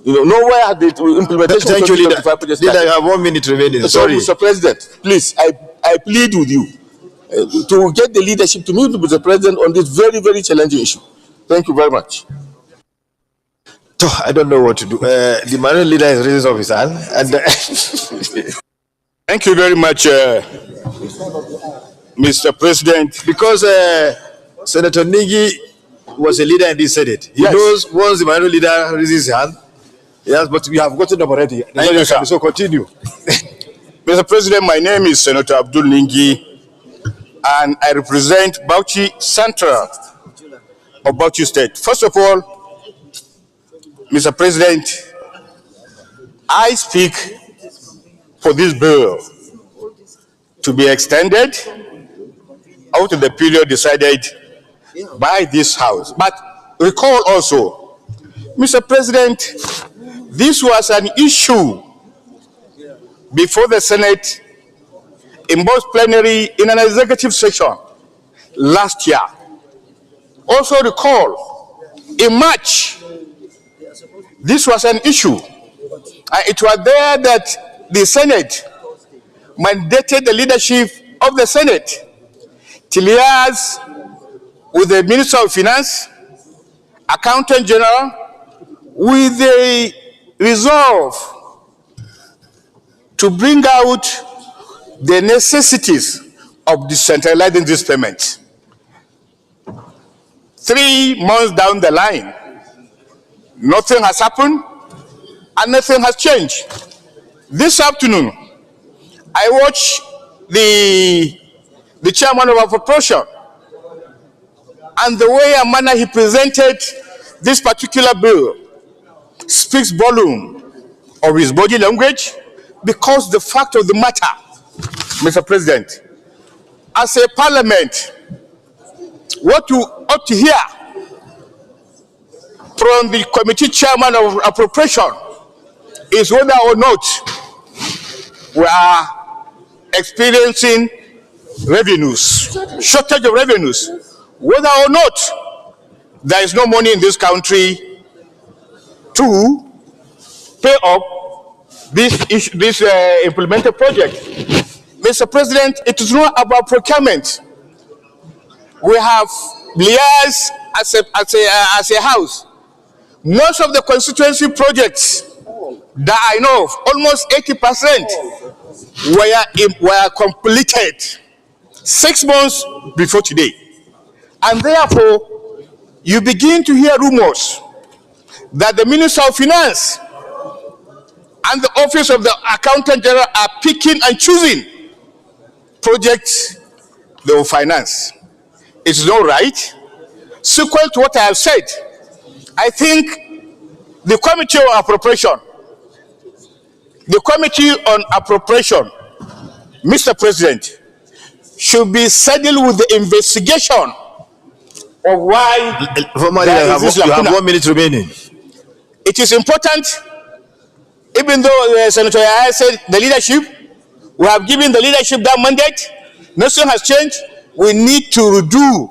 J: You know, nowhere had the implementation of the 2025 budget started.
A: Leader, you have 1 minute remaining. Sorry.
J: So, Mr. President, please, I plead with you to get the leadership to meet with the President on this very, very challenging issue. Thank you very much.
A: I don't know what to do. The minority leader is raising his hand. And
L: thank you very much, Mr. President.
A: Because Senator Nigi was a leader in this Senate. He knows once the minority leader raises his hand. Yes, but we have gotten them already.
L: Thank you, sir.
A: So continue.
L: Mr. President, my name is Senator Abdul Ningi, and I represent Bauchi Central of Bauchi State. First of all, Mr. President, I speak for this bill to be extended out of the period decided by this House. But recall also, Mr. President, this was an issue before the Senate in both plenary in an executive session last year. Also recall, in March, this was an issue. It was there that the Senate mandated the leadership of the Senate to liaise with the Minister of Finance, Accountant General, with the resolve to bring out the necessities of decentralizing this payment. 3 months down the line, nothing has happened and nothing has changed. This afternoon, I watched the chairman of appropriation, and the way and manner he presented this particular bill speaks volume of his body language Because the fact of the matter, Mr. President, as a parliament, what you ought to hear from the committee chairman of appropriation is whether or not we are experiencing revenues, shortage of revenues, whether or not there is no money in this country to pay up this implemented project. Mr. President, it is not about procurement. We have liaised as a house. Most of the constituency projects that I know of, almost 80%, were completed 6 months before today. And therefore, you begin to hear rumors that the Minister of Finance and the Office of the Accountant General are picking and choosing projects they will finance. It is not right. Sequel to what I have said, I think the Committee on Appropriation, Mr. President, should be saddled with the investigation of why
A: you have 1 minute remaining.
L: It is important, even though Senator Yahya said the leadership, we have given the leadership that mandate, nothing has changed. We need to do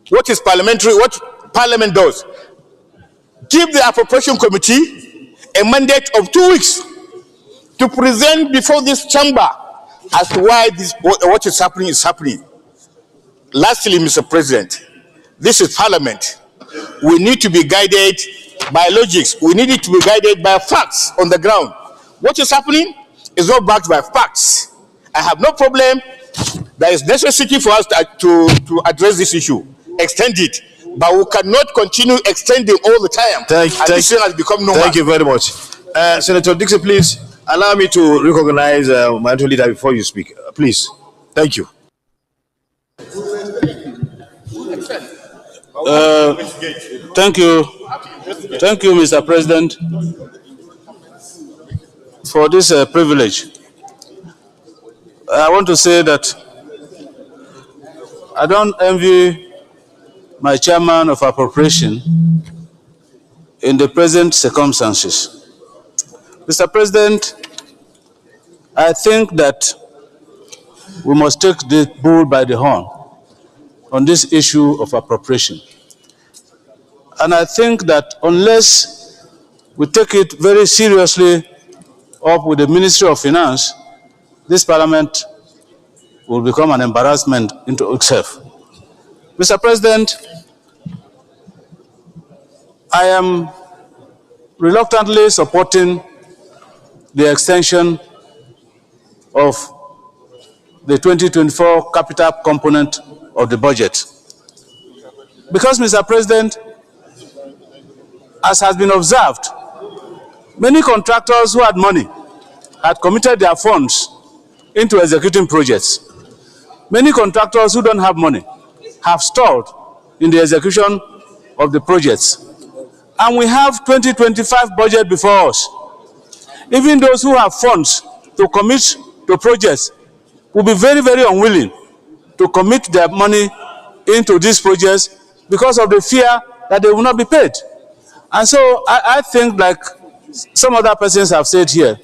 L: what is parliamentary, what Parliament does. Give the Appropriation Committee a mandate of 2 weeks to present before this chamber as to why what is happening is happening. Lastly, Mr. President, this is Parliament. We need to be guided by logics. We need it to be guided by facts on the ground. What is happening is not backed by facts. I have no problem. There is necessity for us to address this issue, extend it, but we cannot continue extending all the time. This thing has become normal.
A: Thank you very much. Senator Dixon, please allow me to recognize my leader before you speak. Please. Thank you.
I: Thank you. Thank you, Mr. President, for this privilege. I want to say that I don't envy my chairman of appropriation in the present circumstances. Mr. President, I think that we must take the bull by the horn on this issue of appropriation. And I think that unless we take it very seriously up with the Ministry of Finance, this Parliament will become an embarrassment into itself. Mr. President, I am reluctantly supporting the extension of the 2024 capital component of the budget. Because, Mr. President, as has been observed, many contractors who had money had committed their funds into executing projects. Many contractors who don't have money have stalled in the execution of the projects. And we have 2025 budget before us. Even those who have funds to commit to projects will be very, very unwilling to commit their money into these projects because of the fear that they will not be paid. And so I think, like some other persons have said here,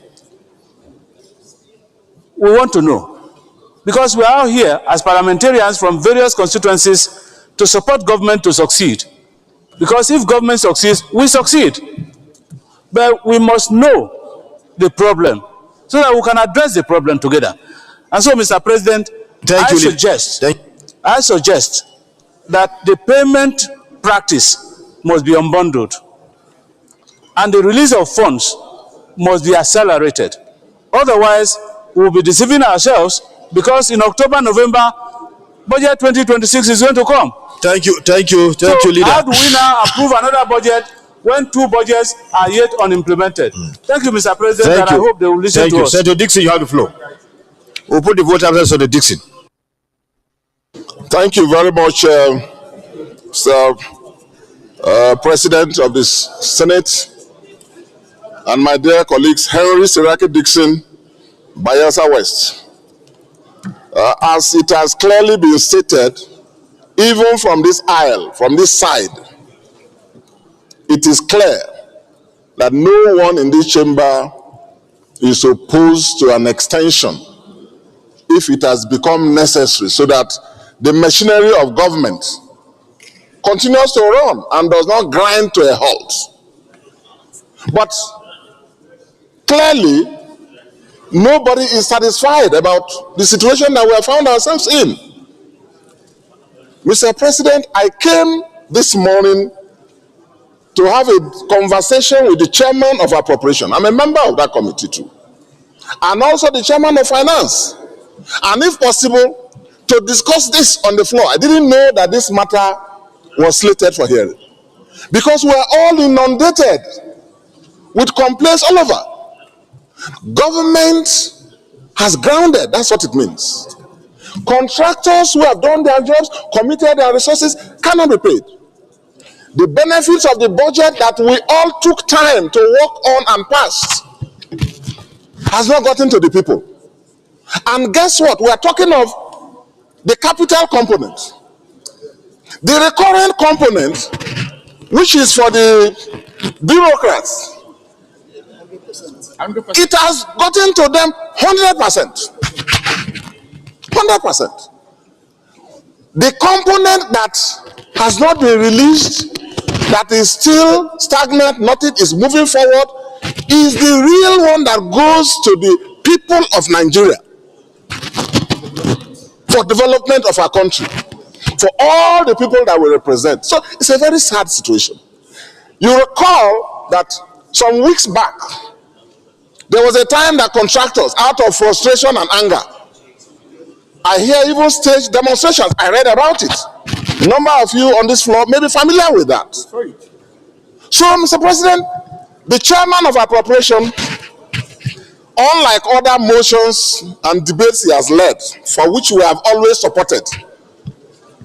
I: we want to know, because we are all here as parliamentarians from various constituencies to support government to succeed. Because if government succeeds, we succeed. But we must know the problem so that we can address the problem together. And so, Mr. President, I suggest that the payment practice must be unbundled and the release of funds must be accelerated. Otherwise, we will be deceiving ourselves, because in October, November, budget 2026 is going to come.
A: Thank you, leader.
I: How do we now approve another budget when 2 budgets are yet unimplemented? Thank you, Mr. President, and I hope they will listen to us.
A: Senator Dixon, you have the floor. We'll put the vote after Senator Dixon.
C: Thank you very much, Mr. President of the Senate. and my dear colleagues Henry Siraki Dixon, Bayelsa West. As it has clearly been stated, even from this aisle, from this side, it is clear that no one in this chamber is opposed to an extension if it has become necessary, so that the machinery of government continues to run and does not grind to a halt. But clearly, nobody is satisfied about the situation that we have found ourselves in. Mr. President, I came this morning to have a conversation with the chairman of appropriation. I'm a member of that committee too. And also the chairman of finance. And if possible, to discuss this on the floor. I didn't know that this matter was slated for hearing, because we are all inundated with complaints all over. Government has grounded, that's what it means. Contractors who have done their jobs, committed their resources, cannot be paid. The benefits of the budget that we all took time to work on and pass has not gotten to the people. And guess what? We are talking of the capital component. The recurrent component, which is for the bureaucrats, it has gotten to them 100%. 100%. The component that has not been released, that is still stagnant, nothing is moving forward, is the real one that goes to the people of Nigeria for development of our country, for all the people that we represent. So it's a very sad situation. You recall that some weeks back, there was a time that contractors, out of frustration and anger, I hear even stage demonstrations. I read about it. A number of you on this floor may be familiar with that. So, Mr. President, the chairman of appropriation, unlike other motions and debates he has led, for which we have always supported,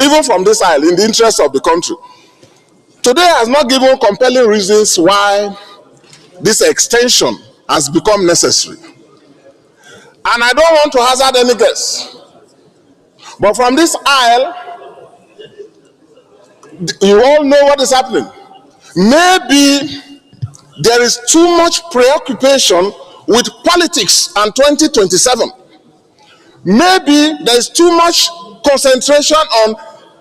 C: even from this aisle, in the interest of the country, today has not given compelling reasons why this extension has become necessary. And I don't want to hazard any guess, but from this aisle, you all know what is happening. Maybe there is too much preoccupation with politics and 2027. Maybe there is too much concentration on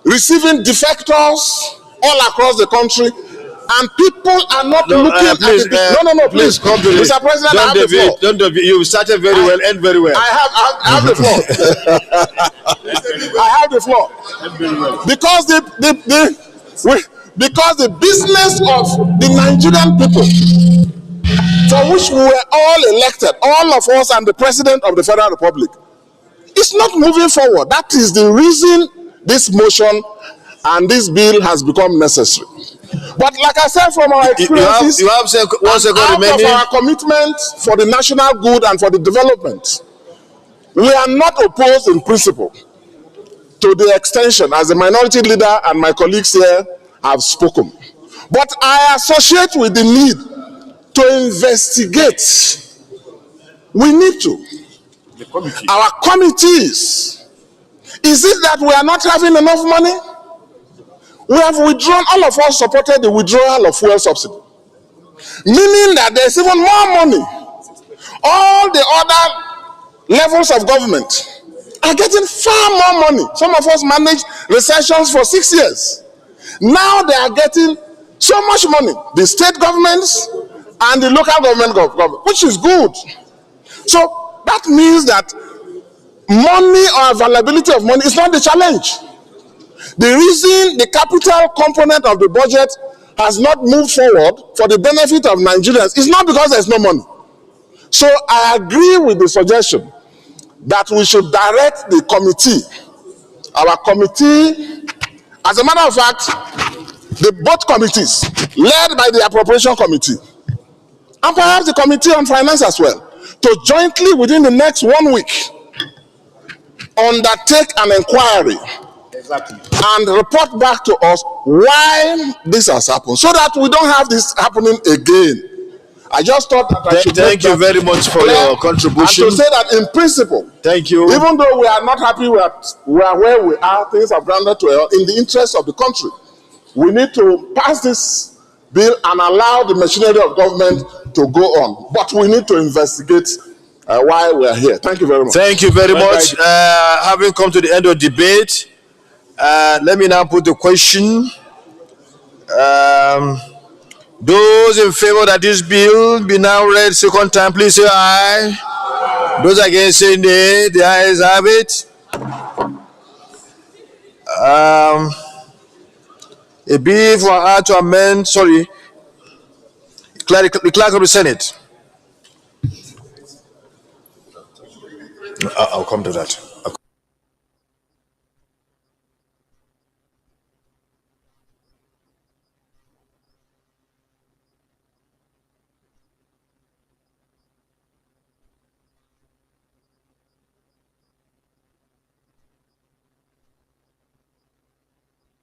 C: receiving defectors all across the country, and people are not looking at the
A: please come to
C: Mr. President, I have the floor.
A: Don't you started very well, end very well.
C: I have the floor. I have the floor. Because the business of the Nigerian people, for which we were all elected, all of us and the President of the Federal Republic, is not moving forward. That is the reason this motion and this bill has become necessary. But like I said, from our experiences,
A: you have 1 second remaining.
C: Out of our commitment for the national good and for the development, we are not opposed in principle to the extension, as the minority leader and my colleagues here have spoken. But I associate with the need to investigate. We need to. Our committees, is it that we are not having enough money? We have withdrawn, all of us supported the withdrawal of fuel subsidy, meaning that there's even more money. All the other levels of government are getting far more money. Some of us managed recessions for 6 years. Now they are getting so much money, the state governments and the local government, which is good. So that means that money or availability of money is not the challenge. The reason the capital component of the budget has not moved forward for the benefit of Nigerians is not because there's no money. So I agree with the suggestion that we should direct the committee, our committee, as a matter of fact, the both committees, led by the appropriation committee, and perhaps the committee on finance as well, to jointly within the next 1 week undertake an inquiry and report back to us why this has happened, so that we don't have this happening again.
F: I just thought that I should
A: Thank you very much for your contribution.
F: And to say that in principle,
A: thank you.
F: Even though we are not happy with where we are, things have grounded to in the interest of the country. We need to pass this bill and allow the machinery of government to go on. But we need to investigate why we are here. Thank you very much.
A: Thank you very much. Having come to the end of the debate, let me now put the question. Those in favor that this bill be now read second time, please say aye. Those against say nay. The ayes have it. A bill for her to amend, sorry, the clerk of the Senate. I'll come to that.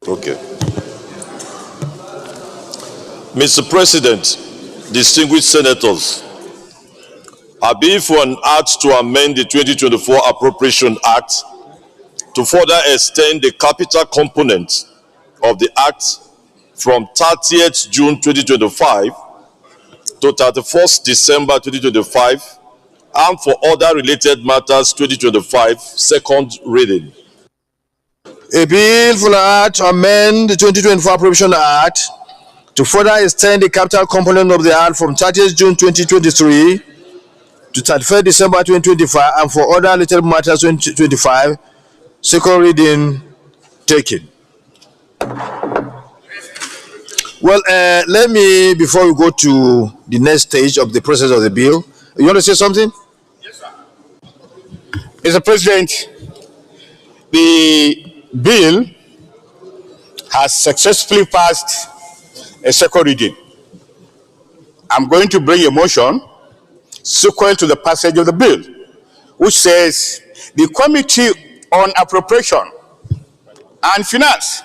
H: Okay. Mr. President, distinguished senators, I bill for an act to amend the 2024 Appropriation Act to further extend the capital component of the Act from 30th June 2025 to 31st December 2025 and for other related matters 2025, second reading.
A: A bill for an act to amend the 2024 Appropriation Act to further extend the capital component of the Act from 30th June 2023 to 31st December 2025 and for other related matters 2025, second reading taken. Well, let me, before we go to the next stage of the process of the bill, you want to say something?
L: Yes, sir. Mr. President, the bill has successfully passed a second reading. I'm going to bring a motion sequel to the passage of the bill, which says the Committee on Appropriation and Finance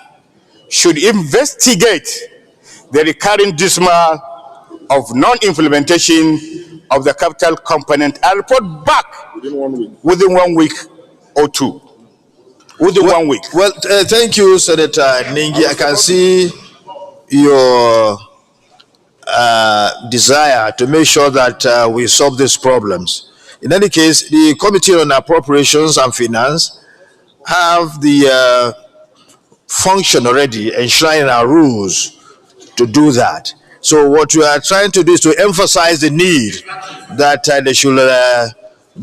L: should investigate the recurring dismal of non-implementation of the capital component and report back within 1 week or two. Within 1 week.
A: Well, thank you, Senator Ningi. I can see your desire to make sure that we solve these problems. In any case, the Committee on Appropriations and Finance have the function already enshrined in our rules to do that. So what we are trying to do is to emphasize the need that they should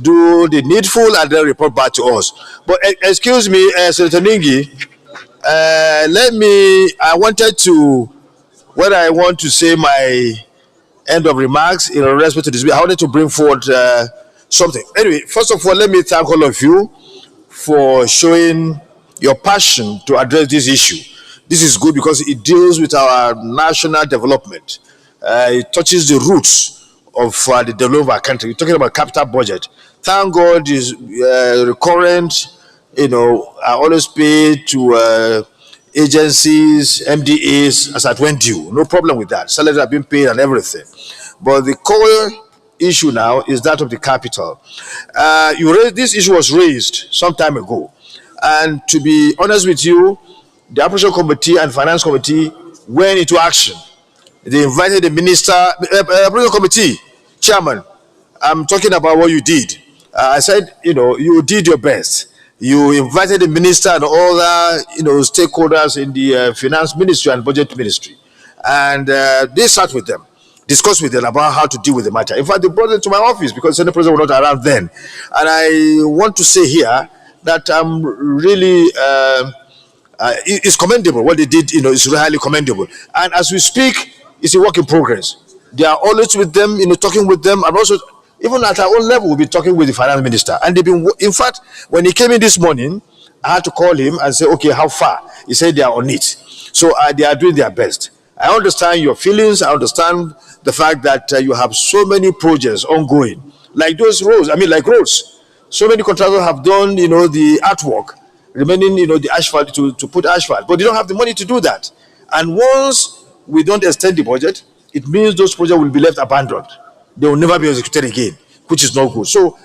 A: do the needful and then report back to us. But excuse me, Senator Ningi, I want to say my end of remarks in respect to this bill. I wanted to bring forward something. Anyway, first of all, let me thank all of you for showing your passion to address this issue. This is good because it deals with our national development. It touches the roots of the development of our country. We're talking about capital budget. Thank God is recurrent, I always pay to agencies, MDAs as at when due. No problem with that. Salaries have been paid and everything. But the core issue now is that of the capital. This issue was raised some time ago. And to be honest with you, the Appropriation Committee and Finance Committee went into action. They invited the minister, Appropriation Committee chairman. I'm talking about what you did. I said, you did your best. You invited the minister and other, stakeholders in the finance ministry and budget ministry. And they sat with them, discussed with them about how to deal with the matter. In fact, they brought them to my office because the Senate President was not around then. And I want to say here that I'm really, it's commendable. What they did, is highly commendable. And as we speak, it's a work in progress. They are always with them, talking with them, and also, even at our own level, we'll be talking with the finance minister. And they've been, in fact, when he came in this morning, I had to call him and say, okay, how far? He said they are on it. So they are doing their best. I understand your feelings. I understand the fact that you have so many projects ongoing, like those roads. Like roads. So many contractors have done, the artwork, remaining, the asphalt to put asphalt, but they don't have the money to do that. And once we don't extend the budget, it means those projects will be left abandoned. they will never be executed again, which is not good. So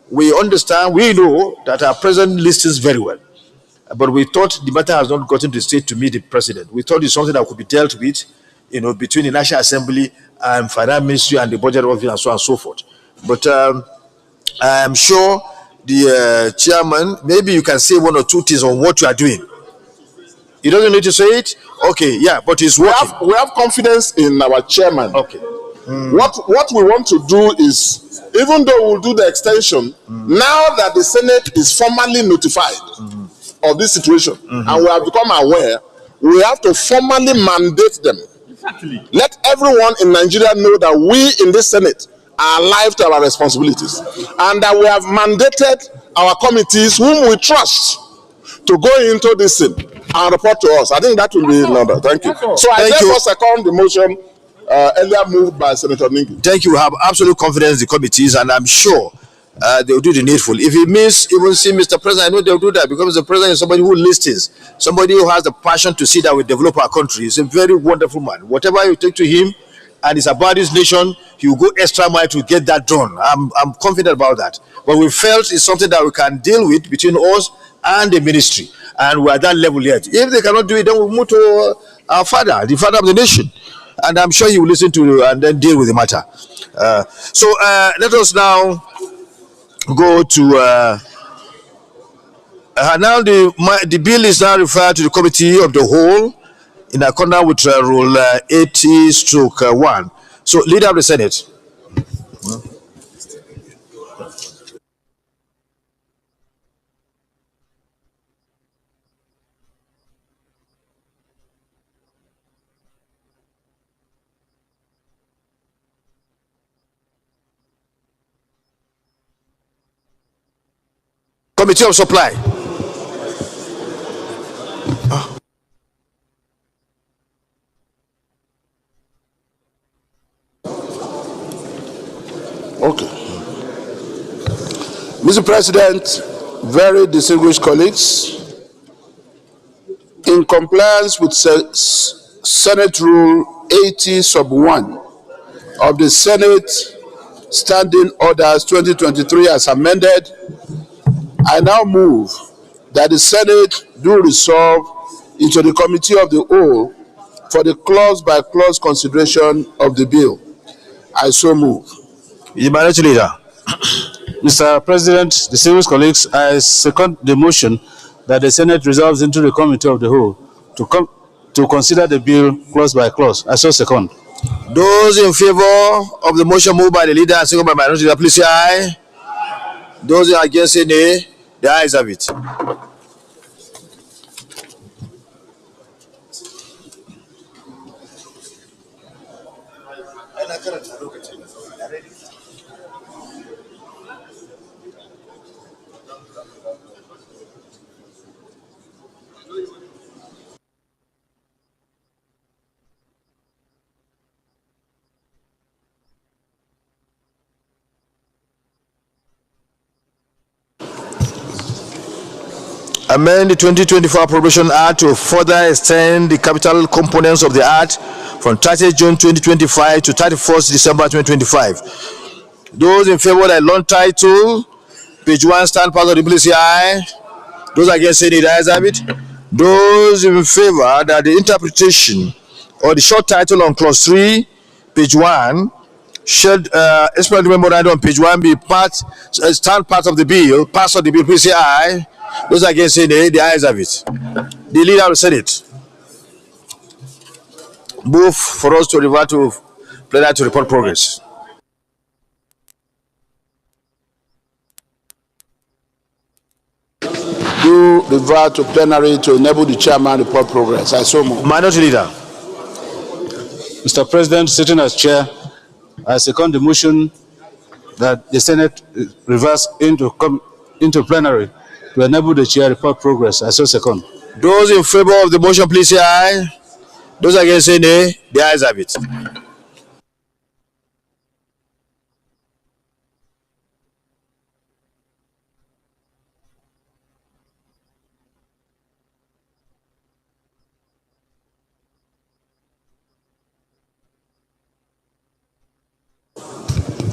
A: we understand, we know that our president listens very well. But we thought the matter has not gotten to the state to meet the president. We thought it's something that could be dealt with, between the National Assembly and Finance Ministry and the Budget Office and so on and so forth. But I am sure the chairman, maybe you can say one or two things on what you are doing. He doesn't need to say it. Okay, yeah, but it's working.
F: We have confidence in our chairman.
A: Okay.
F: What we want to do is, even though we'll do the extension, now that the Senate is formally notified of this situation and we have become aware, we have to formally mandate them. Exactly. Let everyone in Nigeria know that we in this Senate are alive to our responsibilities and that we have mandated our committees whom we trust to go into this thing and report to us. I think that will be number. Thank you. So I therefore second the motion earlier moved by Senator Ningi.
A: Thank you. We have absolute confidence in the committees, and I'm sure they will do the needful. If it means even see Mr. President, I know they'll do that, because Mr. President is somebody who listens, somebody who has the passion to see that we develop our country. He's a very wonderful man. Whatever you take to him, and it's about his nation, he will go extra mile to get that done. I'm confident about that. But we felt it's something that we can deal with between us and the ministry, and we're at that level yet. If they cannot do it, then we'll move to our father, the father of the nation, and I'm sure he will listen to and then deal with the matter. So let us now go to now the bill is now referred to the committee of the whole in accordance with rule 80/1. So, leader of the Senate. Committee of Supply.
F: Okay. Mr. President, very distinguished colleagues, in compliance with Senate Rule 80/1 of the Senate Standing Orders 2023 as amended, I now move that the Senate do resolve into the Committee of the Whole for the clause-by-clause consideration of the bill. I so move.
A: The minority leader.
I: Mr. President, distinguished colleagues, I second the motion that the Senate resolves into the Committee of the Whole to consider the bill clause by clause. I so second.
A: Those in favor of the motion moved by the leader and seconded by minority leader, please say aye. Those against say nay. The ayes have it. Amend the 2024 Appropriation Act to further extend the capital components of the Act from 30th June 2025 to 31st December 2025. Those in favor of the long title, page 1, stand part of the bill, say aye. Those against say nay. The ayes have it. Those in favor that the interpretation or the short title on clause 3, page 1, should explanatory memorandum on page 1 be stand part of the bill, pass of the bill, please say aye. Those against say nay. The ayes have it. The leader of the Senate move for us to revert to plenary to report progress.
F: Do revert to plenary to enable the chairman to report progress. I so move.
A: Minority leader.
I: Mr. President, sitting as chair, I second the motion that the Senate reverse into plenary to enable the chair to report progress. I so second.
A: Those in favor of the motion, please say aye. Those against say nay. The ayes have it.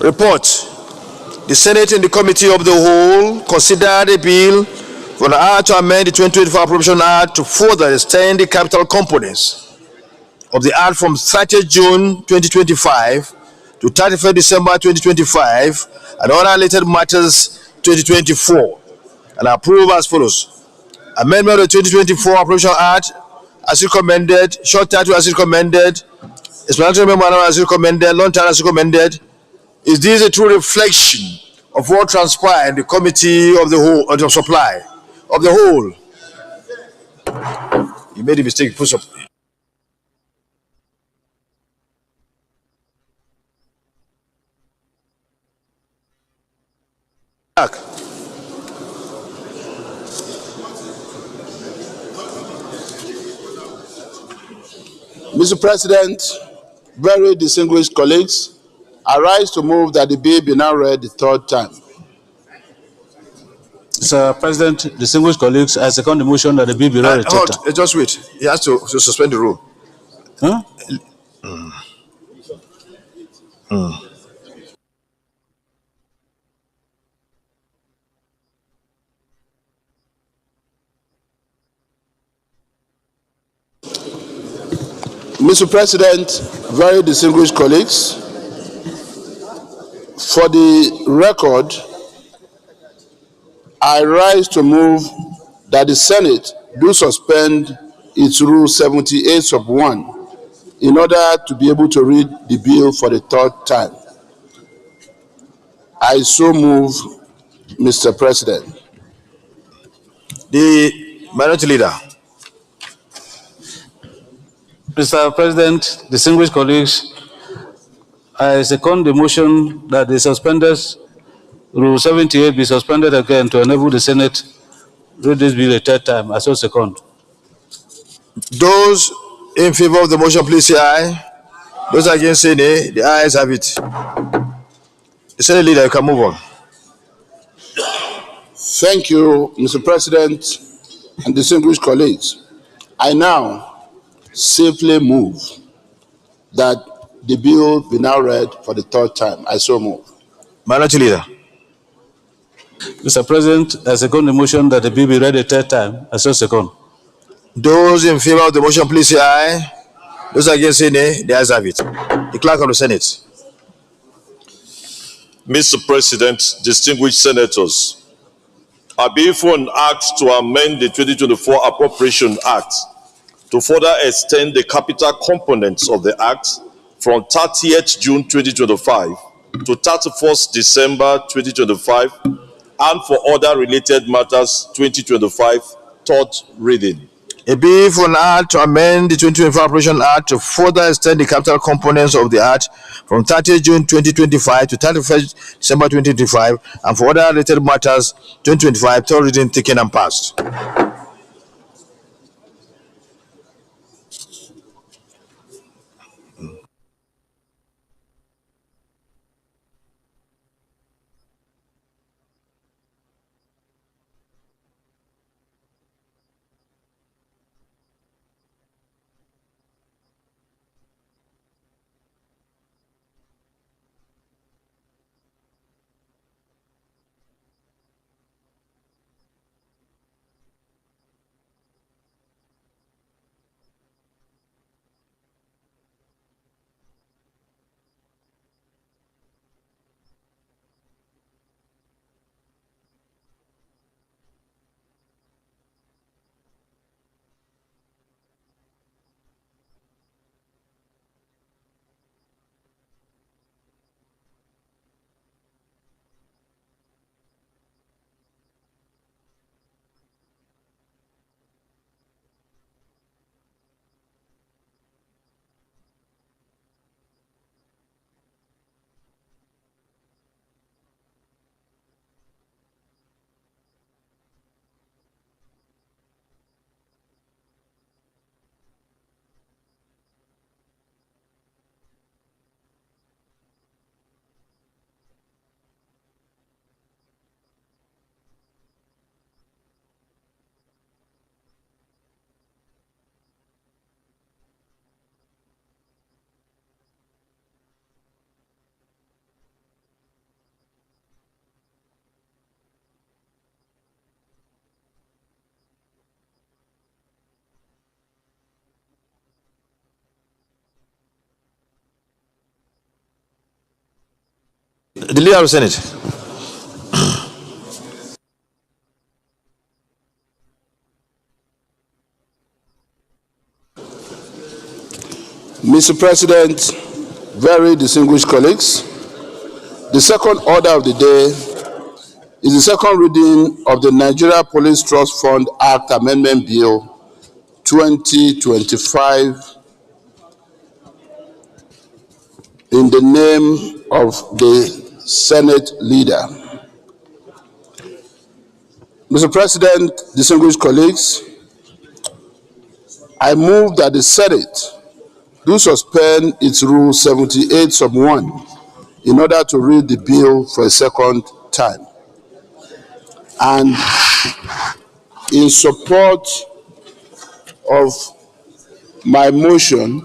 A: Report. The Senate and the Committee of the Whole considered a bill for an act to amend the 2024 Appropriation Act to further extend the capital components of the Act from 30th June 2025 to 31st December 2025 and other related matters 2024, and approve as follows. Amendment of the 2024 Appropriation Act as recommended, short title as recommended, explanatory memorandum as recommended, long title as recommended. Is this a true reflection of what transpired in the Committee of the Whole, of the Supply of the Whole? You made a mistake. Put up.
F: Mr. President, very distinguished colleagues, I rise to move that the bill be now read the third time.
I: Mr. President, distinguished colleagues, I second the motion that the bill be read a third time.
A: Just wait. He has to suspend the rule.
I: Huh?
F: Mr. President, very distinguished colleagues, for the record, I rise to move that the Senate do suspend its Rule 78 sub 1 in order to be able to read the bill for the third time. I so move, Mr. President.
A: The minority leader.
I: Mr. President, distinguished colleagues, I second the motion that the suspended Rule 78 be suspended again to enable the Senate read this bill a third time. I so second.
A: Those in favor of the motion, please say aye. Those against say nay. The ayes have it. The Senate leader, you can move on.
F: Thank you, Mr. President and distinguished colleagues. I now simply move that the bill be now read for the third time. I so move.
A: Minority leader.
I: Mr. President, I second the motion that the bill be read a third time. I so second.
A: Those in favor of the motion, please say aye. Those against say nay. The ayes have it. The clerk of the Senate.
H: Mr. President, distinguished senators, I bill for an act to amend the 2024 Appropriation Act to further extend the capital components of the Act from 30th June 2025 to 31st December 2025 and for other related matters 2025, third reading.
A: A bill for an act to amend the 2024 Appropriation Act to further extend the capital components of the Act from 30th June 2025 to 31st December 2025 and for other related matters 2025, third reading, taken and passed. The Leader of the Senate.
F: Mr. President, very distinguished colleagues, the second order of the day is the second reading of the Nigeria Police Trust Fund Act Amendment Bill 2025 in the name of the Senate Leader. Mr. President, distinguished colleagues, I move that the Senate do suspend its Rule 78 sub 1 in order to read the bill for a second time. And in support of my motion,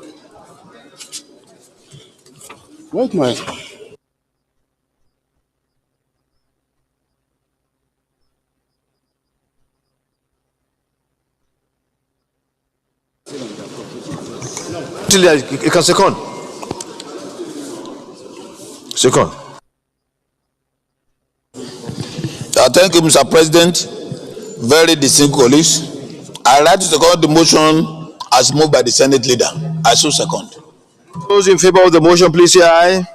F: where's my...
A: You can second. Second.
M: Thank you, Mr. President. Very distinguished colleagues. I like to second the motion as moved by the Senate Leader. I so second.
A: Those in favor of the motion, please say aye.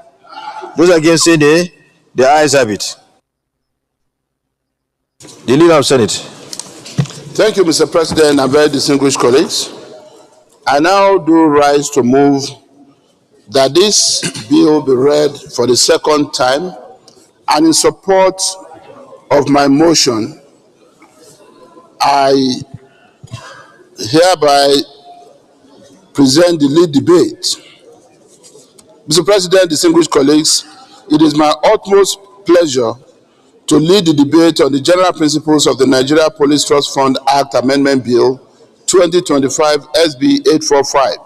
A: Those against, say nay. The ayes have it. The Leader of the Senate.
F: Thank you, Mr. President, and very distinguished colleagues. I now do rise to move that this bill be read for the second time, and in support of my motion, I hereby present the lead debate. Mr. President, distinguished colleagues, it is my utmost pleasure to lead the debate on the general principles of the Nigeria Police Trust Fund Act Amendment Bill 2025 SB 845.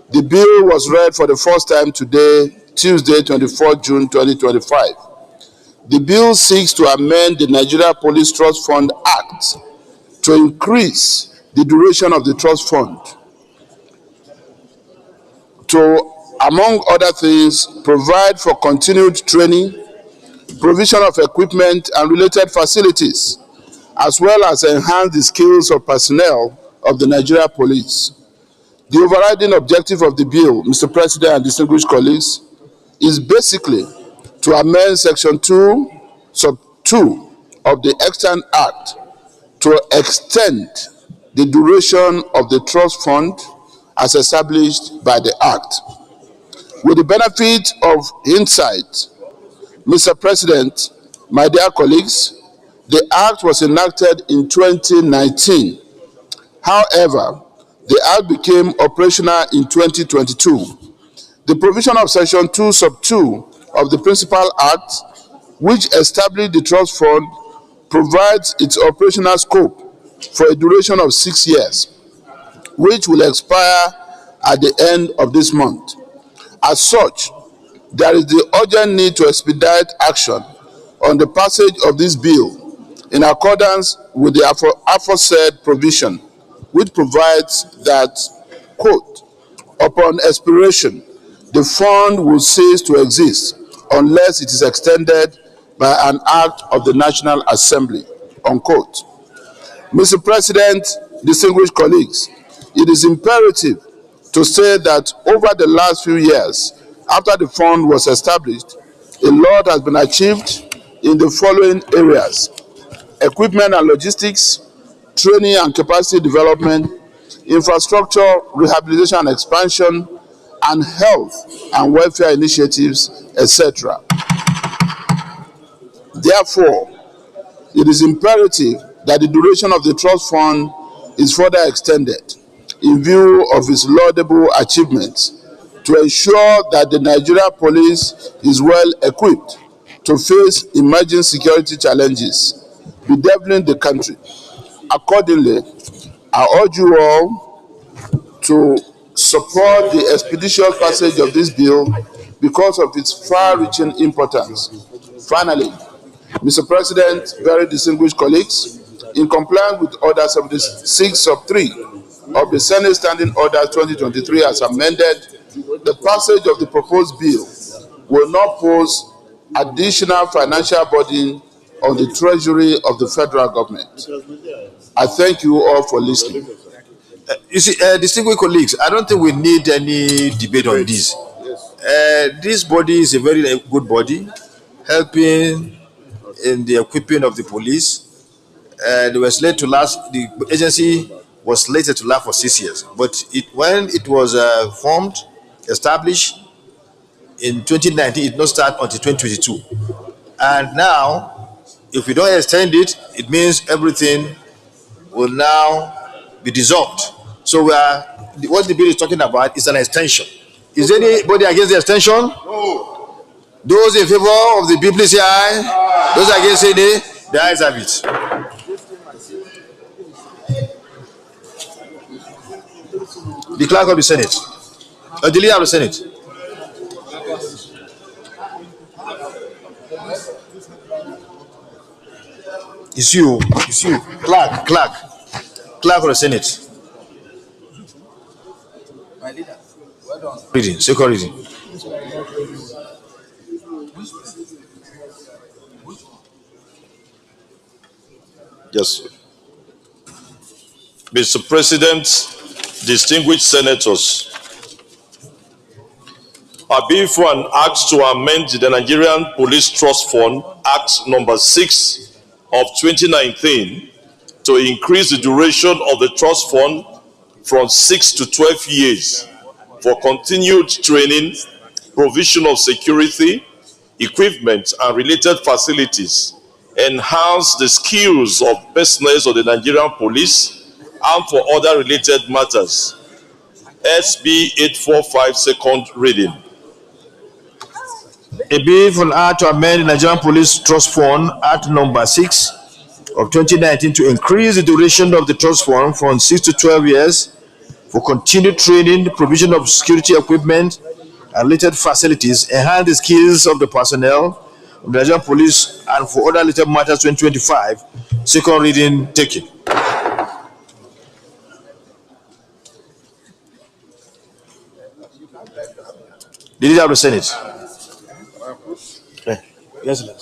F: The bill was read for the first time today, Tuesday, 24 June 2025. The bill seeks to amend the Nigeria Police Trust Fund Act to increase the duration of the trust fund to, among other things, provide for continued training, provision of equipment and related facilities, as well as enhance the skills of personnel of the Nigeria Police. The overriding objective of the bill, Mr. President and distinguished colleagues, is basically to amend Section 2, Sub 2 of the Extant Act to extend the duration of the trust fund as established by the Act. With the benefit of hindsight, Mr. President, my dear colleagues, the Act was enacted in 2019. However, the Act became operational in 2022. The provision of Section 2, Sub 2 of the Principal Act, which established the trust fund, provides its operational scope for a duration of 6 years, which will expire at the end of this month. As such, there is the urgent need to expedite action on the passage of this bill in accordance with the aforesaid provision, which provides that, quote, upon expiration, the fund will cease to exist unless it is extended by an act of the National Assembly, unquote. Mr. President, distinguished colleagues, it is imperative to say that over the last few years, after the fund was established, a lot has been achieved in the following areas: equipment and logistics, training and capacity development, infrastructure, rehabilitation and expansion, and health and welfare initiatives, etc. Therefore, it is imperative that the duration of the trust fund is further extended in view of its laudable achievements to ensure that the Nigeria Police is well equipped to face emerging security challenges bedeviling the country. Accordingly, I urge you all to support the expeditious passage of this bill because of its far-reaching importance. Finally, Mr. President, very distinguished colleagues, in compliance with Order 76 sub 3 of the Senate Standing Order 2023 as amended, the passage of the proposed bill will not pose additional financial burden on the treasury of the federal government. I thank you all for listening.
A: You see, distinguished colleagues, I don't think we need any debate on this. This body is a very good body, helping in the equipping of the police. They were slated to last. The agency was slated to last for 6 years, but when it was formed, established in 2019, it did not start until 2022. And now, if we don't extend it, it means everything will now be dissolved. So what the bill is talking about is an extension. Is anybody against the extension? No. Those in favor of the bill, please say aye. Those against say nay. The ayes have it. The clerk of the Senate, the leader of the Senate. It's you, clerk of the Senate. My leader, well done. Reading, second reading.
H: Yes. Mr. President, distinguished senators, I bill for an act to amend the Nigerian Police Trust Fund Act number 6 of 2019 to increase the duration of the trust fund from 6 to 12 years for continued training, provision of security, equipment and related facilities, enhance the skills of personnel of the Nigerian police, and for other related matters. SB 845, second reading.
A: A bill for an act to amend the Nigerian Police Trust Fund Act number 6 of 2019 to increase the duration of the trust fund from 6 to 12 years for continued training, the provision of security equipment and related facilities, enhance the skills of the personnel of the Nigerian Police, and for other related matters 2025. Second reading taken. The leader of the Senate. Yes, sir.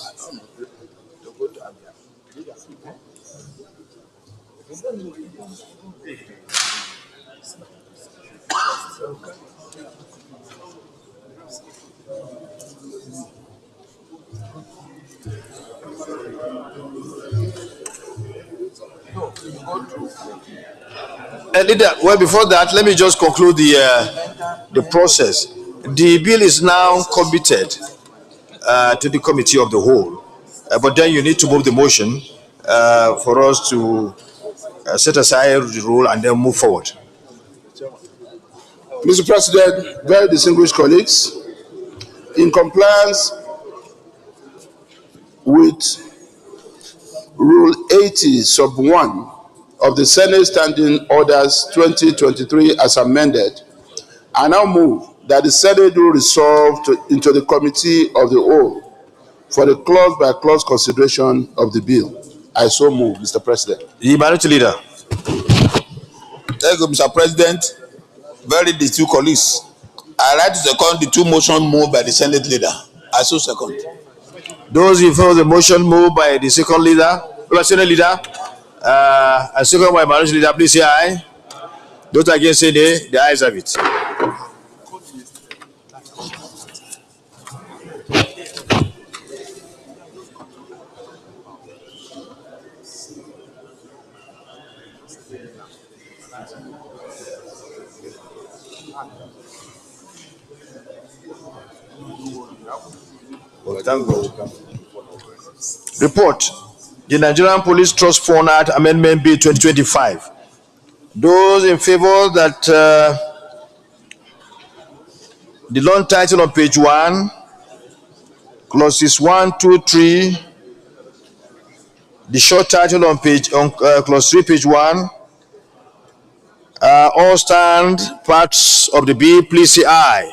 A: Leader, well, before that, let me just conclude the process. The bill is now committed to the committee of the whole, but then you need to move the motion for us to set aside the rule and then move forward.
F: Mr. President, very distinguished colleagues, in compliance with Rule 80, Sub 1 of the Senate Standing Orders 2023 as amended, I now move that the Senate will resolve into the committee of the whole for the clause-by-clause consideration of the bill. I so move, Mr. President.
A: The minority leader.
M: Thank you, Mr. President. Very distinguished colleagues. I like to second the two motions moved by the Senate leader. I so second.
A: Those in favor of the motion moved by the Senate leader, and second by minority leader, please say aye. Those against say nay. The ayes have it. Thank God. Report. The Nigerian Police Trust Fund Act Amendment Bill 2025. Those in favor that the long title on page 1, clauses 1, 2, 3, the short title on page clause 3, page 1, all stand parts of the bill, please say aye.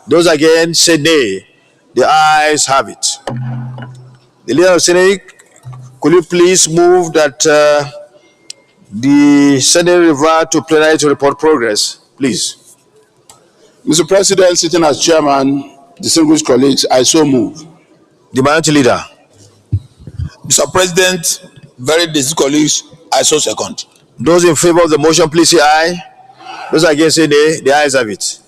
A: Those against say nay. The ayes have it. The leader of the Senate, could you please move that the Senate revert to plenary to report progress, please?
F: Mr. President, sitting as chairman, distinguished colleagues, I so move.
A: The minority leader.
M: Mr. President, very distinguished colleagues, I so second.
A: Those in favor of the motion, please say aye. Those against say nay. The ayes have it.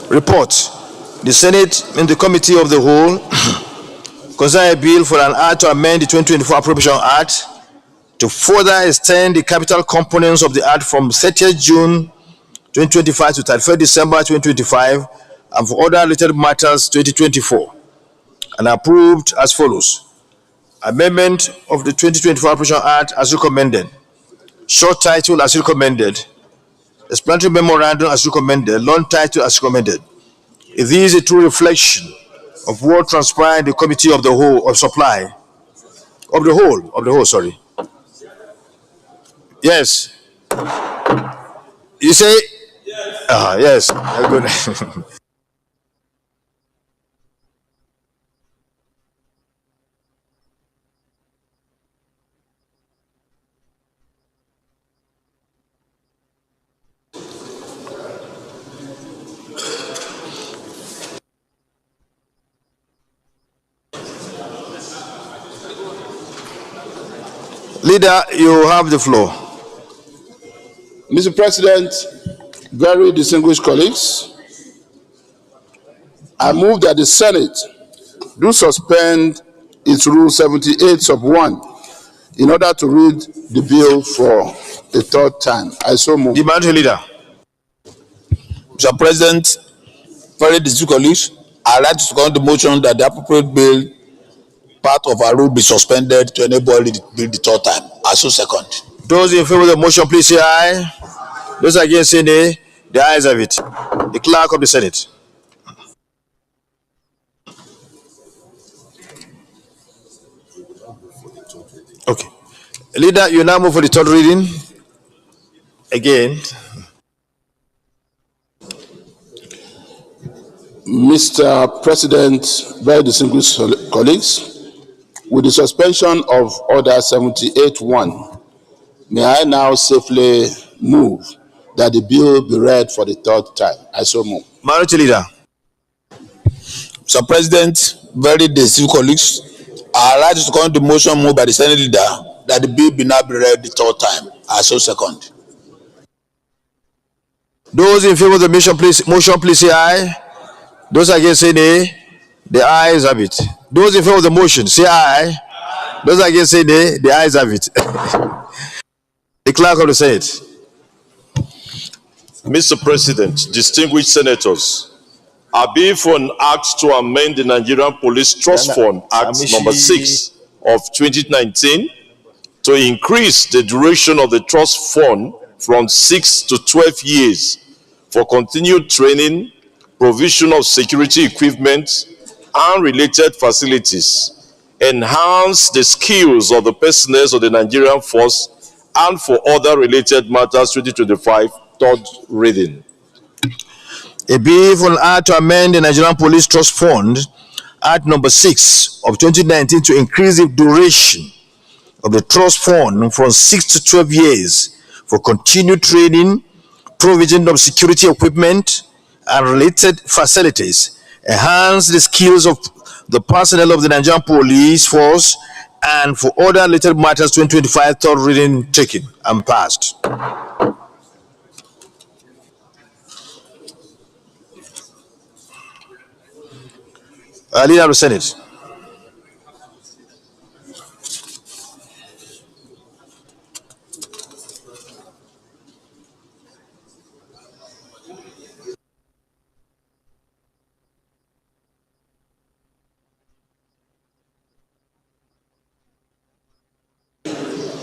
A: Report. The Senate and the Committee of the Whole consider a bill for an act to amend the 2024 Appropriation Act to further extend the capital components of the act from 30th June 2025 to 31st December 2025 and for other related matters 2024 and approved as follows. Amendment of the 2024 Appropriation Act as recommended. Short title as recommended. Explanatory memorandum as recommended. Long title as recommended. This is a true reflection of what transpired in the Committee of the Whole of Supply. Of the whole, sorry. Yes. You say? Yes. Good. Leader, you have the floor.
F: Mr. President, very distinguished colleagues, I move that the Senate do suspend its Rule 78 sub 1 in order to read the bill for the third time. I so move.
A: The minority leader.
M: Mr. President, very distinguished colleagues, I like to second the motion that the appropriate bill part of our rule be suspended to enable the bill the third time. I so second.
A: Those in favor of the motion, please say aye. Those against say nay. The ayes have it. The clerk of the Senate. Okay. Leader, you now move for the third reading. Again.
F: Mr. President, very distinguished colleagues, with the suspension of Order 78-1, may I now safely move that the bill be read for the third time. I so move.
A: Minority leader.
M: Mr. President, very distinguished colleagues, I like to second the motion moved by the Senate leader that the bill be now be read the third time. I so second.
A: Those in favor of the motion, please say aye. Those against say nay. The ayes have it. Those in favor of the motion say aye. Those against say nay. The ayes have it. The clerk of the Senate.
H: Mr. President, distinguished senators, I bill for an act to amend the Nigerian Police Trust Fund Act number 6 of 2019 to increase the duration of the trust fund from 6 to 12 years for continued training, provision of security equipment and related facilities, enhance the skills of the personnel of the Nigerian force, and for other related matters 2025, third reading.
A: A bill for an act to amend the Nigerian Police Trust Fund Act number 6 of 2019 to increase the duration of the trust fund from 6 to 12 years for continued training, provision of security equipment and related facilities, enhance the skills of the personnel of the Nigerian Police Force, and for other related matters 2025 third reading taken and passed. Leader of the Senate.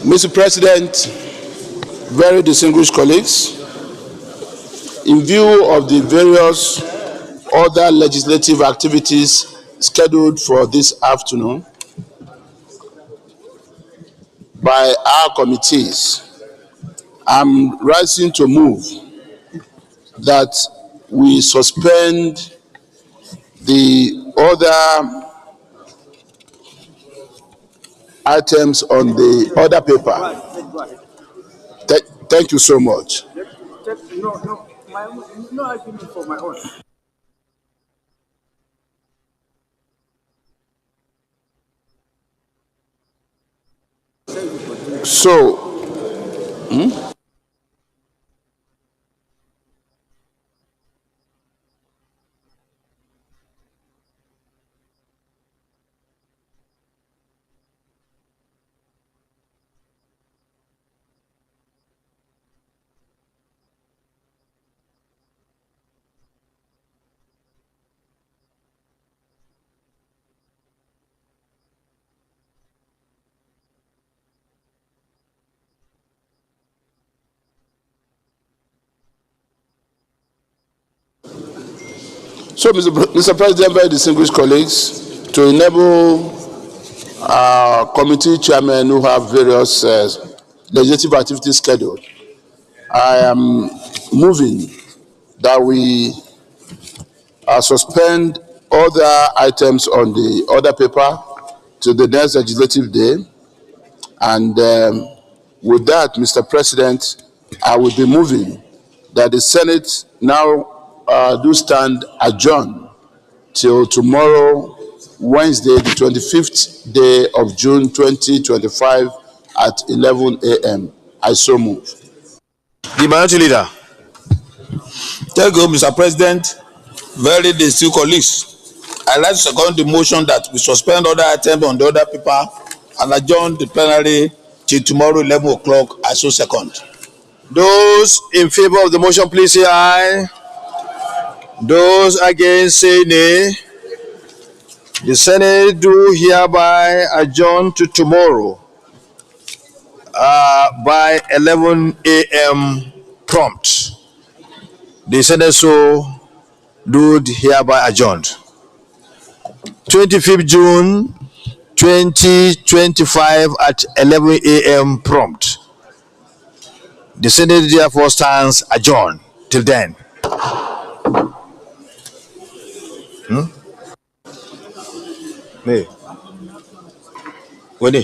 F: Mr. President, very distinguished colleagues, in view of the various other legislative activities scheduled for this afternoon by our committees, I'm rising to move that we suspend the other
C: items on the other paper. Thank you so much.
K: No argument for my own.
C: So, Mr. President, very distinguished colleagues, to enable our committee chairmen who have various legislative activities scheduled, I am moving that we suspend other items on the other paper to the next legislative day. And with that, Mr. President, I will be moving that the Senate now do stand adjourned till tomorrow, Wednesday, the 25th day of June 2025 at 11 a.m. I so move.
A: The minority leader.
M: Thank you, Mr. President. Very distinguished colleagues. I like to second the motion that we suspend other items on the other paper and adjourn the plenary till tomorrow 11 o'clock. I so second.
A: Those in favor of the motion, please say aye. Those against, say nay. The Senate do hereby adjourn to tomorrow by 11 a.m. prompt. The Senate so do hereby adjourned. 25th June 2025 at 11 a.m. prompt. The Senate therefore stands adjourned till then. Me. What